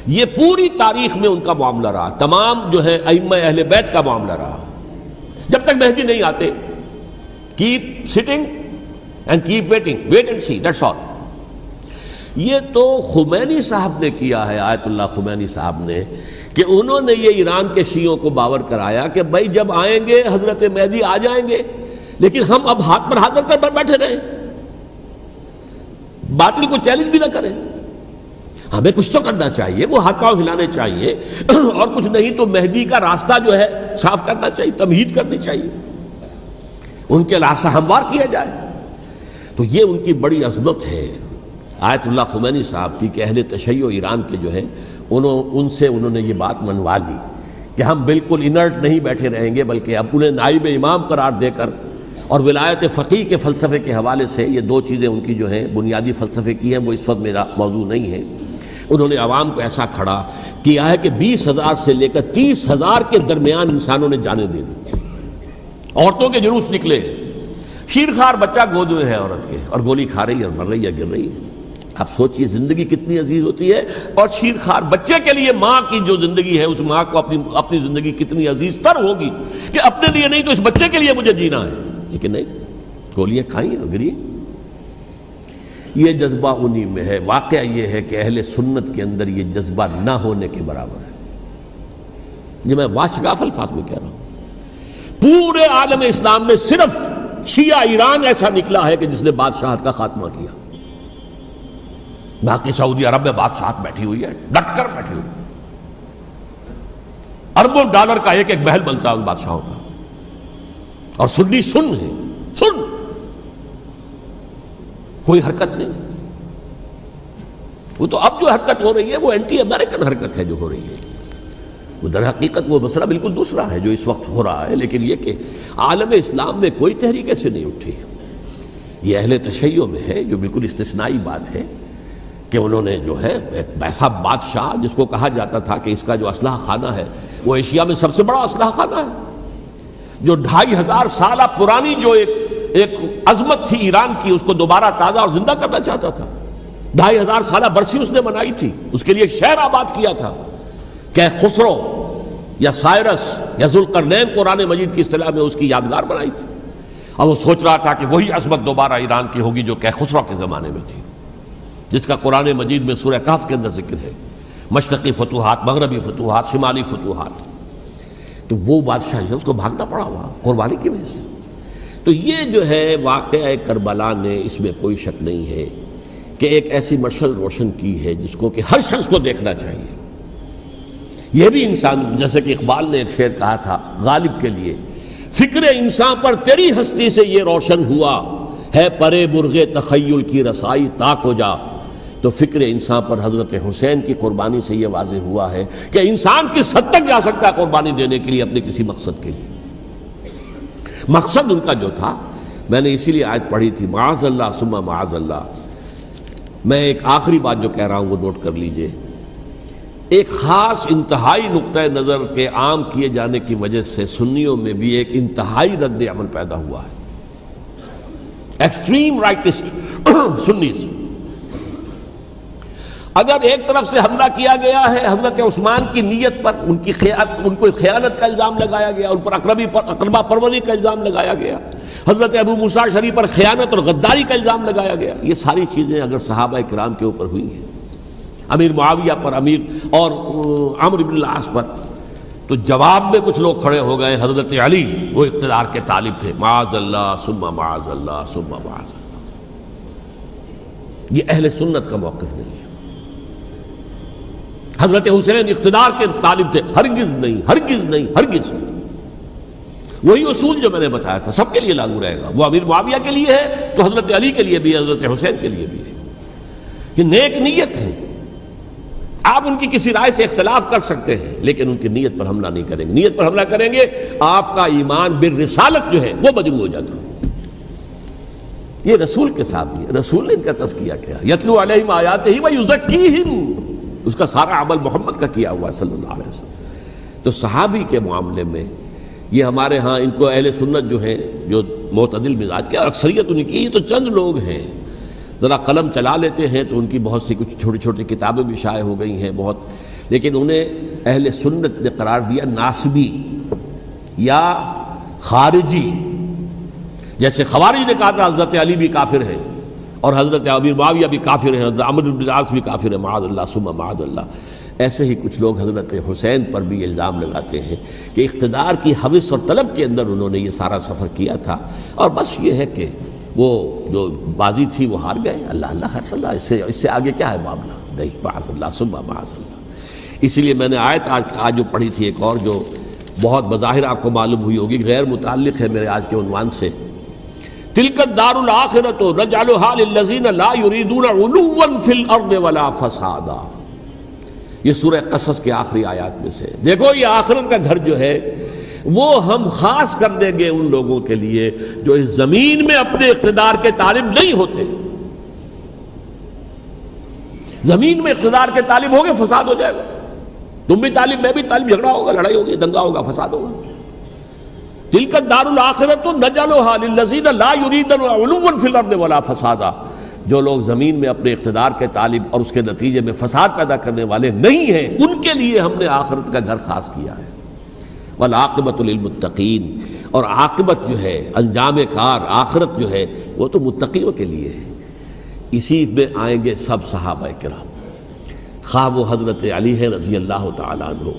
یہ پوری تاریخ میں ان کا معاملہ رہا، تمام جو ہے ائمہ اہل بیت کا معاملہ رہا، جب تک مہدی نہیں آتے keep sitting and keep waiting, wait and see, that's all. یہ تو خمینی صاحب نے کیا ہے، آیت اللہ خمینی صاحب نے، کہ انہوں نے یہ ایران کے شیعوں کو باور کرایا کہ بھائی جب آئیں گے حضرت مہدی آ جائیں گے، لیکن ہم اب ہاتھ پر ہاتھ رکھ کر بیٹھے رہیں، باطل کو چیلنج بھی نہ کریں، ہمیں کچھ تو کرنا چاہیے، وہ ہاتھ پاؤں ہلانے چاہیے، اور کچھ نہیں تو مہدی کا راستہ جو ہے صاف کرنا چاہیے، تمہید کرنی چاہیے، ان کے راستہ ہموار کیا جائے۔ تو یہ ان کی بڑی عظمت ہے آیت اللہ خمینی صاحب کی کہ اہل تشیع ایران کے جو ہے ان سے انہوں نے یہ بات منوا لی کہ ہم بالکل انرٹ نہیں بیٹھے رہیں گے، بلکہ اب انہیں نائب امام قرار دے کر اور ولایت فقیہ کے فلسفے کے حوالے سے یہ دو چیزیں ان کی جو ہیں بنیادی فلسفے کی ہیں، وہ اس وقت میرا موضوع نہیں ہے۔ انہوں نے عوام کو ایسا کھڑا کیا ہے کہ 20,000 سے لے کر 30,000 کے درمیان انسانوں نے جانیں دے دی، عورتوں کے جلوس نکلے، شیرخوار بچہ گود میں ہے عورت کے، اور گولی کھا رہی ہے اور مر رہی ہے، گر رہی ہے۔ آپ سوچئے زندگی کتنی عزیز ہوتی ہے، اور شیرخوار بچے کے لیے ماں کی جو زندگی ہے اس ماں کو اپنی زندگی کتنی عزیز تر ہوگی کہ اپنے لیے نہیں تو اس بچے کے لیے مجھے جینا ہے، لیکن نہیں، گولیاں کھائیں اور گری۔ یہ جذبہ انہی میں ہے۔ واقعہ یہ ہے کہ اہل سنت کے اندر یہ جذبہ نہ ہونے کے برابر ہے۔ یہ میں واشگاف الفاظ میں کہہ رہا ہوں۔ پورے عالم اسلام میں صرف شیعہ ایران ایسا نکلا ہے کہ جس نے بادشاہت کا خاتمہ کیا، باقی سعودی عرب میں بادشاہت بیٹھی ہوئی ہے، ڈٹ کر بیٹھی ہوئی، اربوں ڈالر کا ایک ایک محل بنتا ہے ان بادشاہوں کا، اور سنی سن ہے، سن، کوئی حرکت نہیں۔ وہ تو اب جو حرکت ہو رہی ہے وہ اینٹی امریکن حرکت ہے جو ہو رہی ہے، وہ در حقیقت وہ مسئلہ بالکل دوسرا ہے جو اس وقت ہو رہا ہے، لیکن یہ کہ عالم اسلام میں کوئی تحریک ایسے نہیں اٹھی۔ یہ اہل تشیع میں ہے جو بالکل استثنائی بات ہے کہ انہوں نے جو ہے ایک ایسا بادشاہ جس کو کہا جاتا تھا کہ اس کا جو اسلحہ خانہ ہے وہ ایشیا میں سب سے بڑا اسلحہ خانہ ہے، جو 2500 سالہ پرانی جو ایک عظمت تھی ایران کی اس کو دوبارہ تازہ اور زندہ کرنا چاہتا تھا۔ 2500 سالہ برسی اس نے منائی تھی، اس کے لیے ایک شہر آباد کیا تھا کہ خسرو یا سائرس یا ذوالقرنین قرآن مجید کی اصطلاح میں اس کی یادگار بنائی تھی، اور وہ سوچ رہا تھا کہ وہی عظمت دوبارہ ایران کی ہوگی جو کہ خسرو کے زمانے میں تھی، جس کا قرآن مجید میں سورہ کہف کے اندر ذکر ہے، مشرقی فتوحات، مغربی فتوحات، شمالی فتوحات۔ تو وہ بادشاہ ہے اس کو بھاگنا پڑا ہوا قربانی کی وجہ سے۔ تو یہ جو ہے واقعہ کربلا نے، اس میں کوئی شک نہیں ہے کہ ایک ایسی مشعل روشن کی ہے جس کو کہ ہر شخص کو دیکھنا چاہیے۔ یہ بھی انسان، جیسے کہ اقبال نے ایک شعر کہا تھا غالب کے لیے، فکر انسان پر تیری ہستی سے یہ روشن ہوا ہے، پرے برغ تخیل کی رسائی تاک ہو جا۔ تو فکر انسان پر حضرت حسین کی قربانی سے یہ واضح ہوا ہے کہ انسان کس حد تک جا سکتا ہے قربانی دینے کے لیے اپنے کسی مقصد کے لیے۔ مقصد ان کا جو تھا، میں نے اسی لیے آیت پڑھی تھی، معاذ اللہ ثم معاذ اللہ۔ میں ایک آخری بات جو کہہ رہا ہوں وہ نوٹ کر لیجئے، ایک خاص انتہائی نقطۂ نظر کے عام کیے جانے کی وجہ سے سنیوں میں بھی ایک انتہائی رد عمل پیدا ہوا ہے، ایکسٹریم رائٹسٹ سنیز۔ اگر ایک طرف سے حملہ کیا گیا ہے حضرت عثمان کی نیت پر، ان کو خیانت کا الزام لگایا گیا، ان پر اقربا پروری کا الزام لگایا گیا، حضرت ابو موسیٰ شریف پر خیانت اور غداری کا الزام لگایا گیا، یہ ساری چیزیں اگر صحابہ کرام کے اوپر ہوئی ہیں، امیر معاویہ پر، امیر اور عمرو بن العاص پر، تو جواب میں کچھ لوگ کھڑے ہو گئے، حضرت علی وہ اقتدار کے طالب تھے، معاذ اللہ ثم معاذ اللہ ثم معاذ اللہ۔ یہ اہل سنت کا موقف نہیں ہے۔ حضرت حسین اقتدار کے طالب تھے، ہرگز نہیں، ہرگز نہیں، ہرگز نہیں۔ وہی اصول جو میں نے بتایا تھا سب کے لیے لاگو رہے گا، وہ امیر معاویہ کے لیے ہے تو حضرت علی کے لیے بھی ہے، حضرت حسین کے لیے بھی ہے۔ یہ نیک نیت ہے، آپ ان کی کسی رائے سے اختلاف کر سکتے ہیں لیکن ان کی نیت پر حملہ نہیں کریں گے۔ نیت پر حملہ کریں گے آپ کا ایمان بالرسالت جو ہے وہ مجروح ہو جاتا ہے۔ یہ رسول کے ساتھ بھی ہے، رسول نے ان کا تزکیہ کیا، یتلو علیہم آیاتہ ویزکیہم، اس کا سارا عمل محمد کا کیا ہوا ہے صلی اللہ علیہ وسلم۔ تو صحابی کے معاملے میں یہ ہمارے ہاں ان کو اہل سنت جو ہیں جو معتدل مزاج کے، اور اکثریت ان کی، یہ تو چند لوگ ہیں، ذرا قلم چلا لیتے ہیں تو ان کی بہت سی کچھ چھوٹی چھوٹی کتابیں بھی شائع ہو گئی ہیں بہت، لیکن انہیں اہل سنت نے قرار دیا ناسبی یا خارجی۔ جیسے خوارج نے کہا تھا حضرت علی بھی کافر ہیں اور حضرت امیر معاویہ بھی کافر ہیں، حضرت عمرو بن العاص بھی کافر ہیں، معاذ اللہ ثم معاذ اللہ۔ ایسے ہی کچھ لوگ حضرت حسین پر بھی الزام لگاتے ہیں کہ اقتدار کی ہوس اور طلب کے اندر انہوں نے یہ سارا سفر کیا تھا، اور بس یہ ہے کہ وہ جو بازی تھی وہ ہار گئے۔ اللہ اللہ خیر صلی اللہ، اس سے آگے کیا ہے معاملہ؟ نہیں، معاذ اللہ ثم معاذ اللہ۔ اسی لیے میں نے آیت آج جو پڑھی تھی ایک اور جو بہت بظاہر آپ کو معلوم ہوئی ہوگی، غیر متعلق ہے میرے آج کے عنوان سے، تلک الدار الآخرۃ نجعلھا للذین لا یریدون علوا فی الارض ولا فسادا۔ یہ سورہ قصص کے آخری آیات میں سے۔ دیکھو یہ آخرت کا گھر جو ہے وہ ہم خاص کر دیں گے ان لوگوں کے لیے جو اس زمین میں اپنے اقتدار کے طالب نہیں ہوتے. زمین میں اقتدار کے طالب ہوگے فساد ہو جائے گا. تم بھی طالب میں بھی طالب، جھگڑا ہوگا، لڑائی ہوگی، دنگا ہوگا، فساد ہوگا. تلک الدار الآخرۃ نجعلها للذین لا یریدون علوا فی الارض ولا فسادا. جو لوگ زمین میں اپنے اقتدار کے طالب اور اس کے نتیجے میں فساد پیدا کرنے والے نہیں ہیں، ان کے لیے ہم نے آخرت کا گھر خاص کیا ہے. والعاقبۃ للمتقین، اور عاقبت جو ہے، انجام کار، آخرت جو ہے وہ تو متقیوں کے لیے ہے. اسی میں آئیں گے سب صحابہ کرام، خواہ وہ حضرت علی ہے رضی اللہ تعالیٰ عنہ،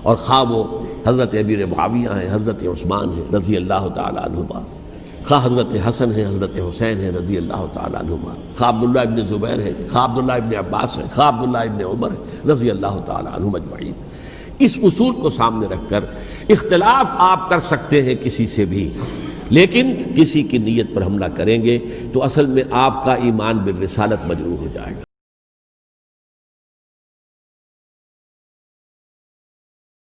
اور خواہ وہ حضرت امیر معاویہ ہیں، حضرت عثمان ہیں رضی اللہ تعالیٰ عنہما، خواہ حضرت حسن ہیں، حضرت حسین ہیں رضی اللہ تعالیٰ عنہما، خواہ عبداللہ ابن زبیر ہیں، خواہ عبداللہ ابن عباس ہیں، خواہ عبداللہ ابن عمر ہیں رضی اللہ تعالیٰ عنہم اجمعین. اس اصول کو سامنے رکھ کر اختلاف آپ کر سکتے ہیں کسی سے بھی، لیکن کسی کی نیت پر حملہ کریں گے تو اصل میں آپ کا ایمان بالرسالت مجروح ہو جائے گا.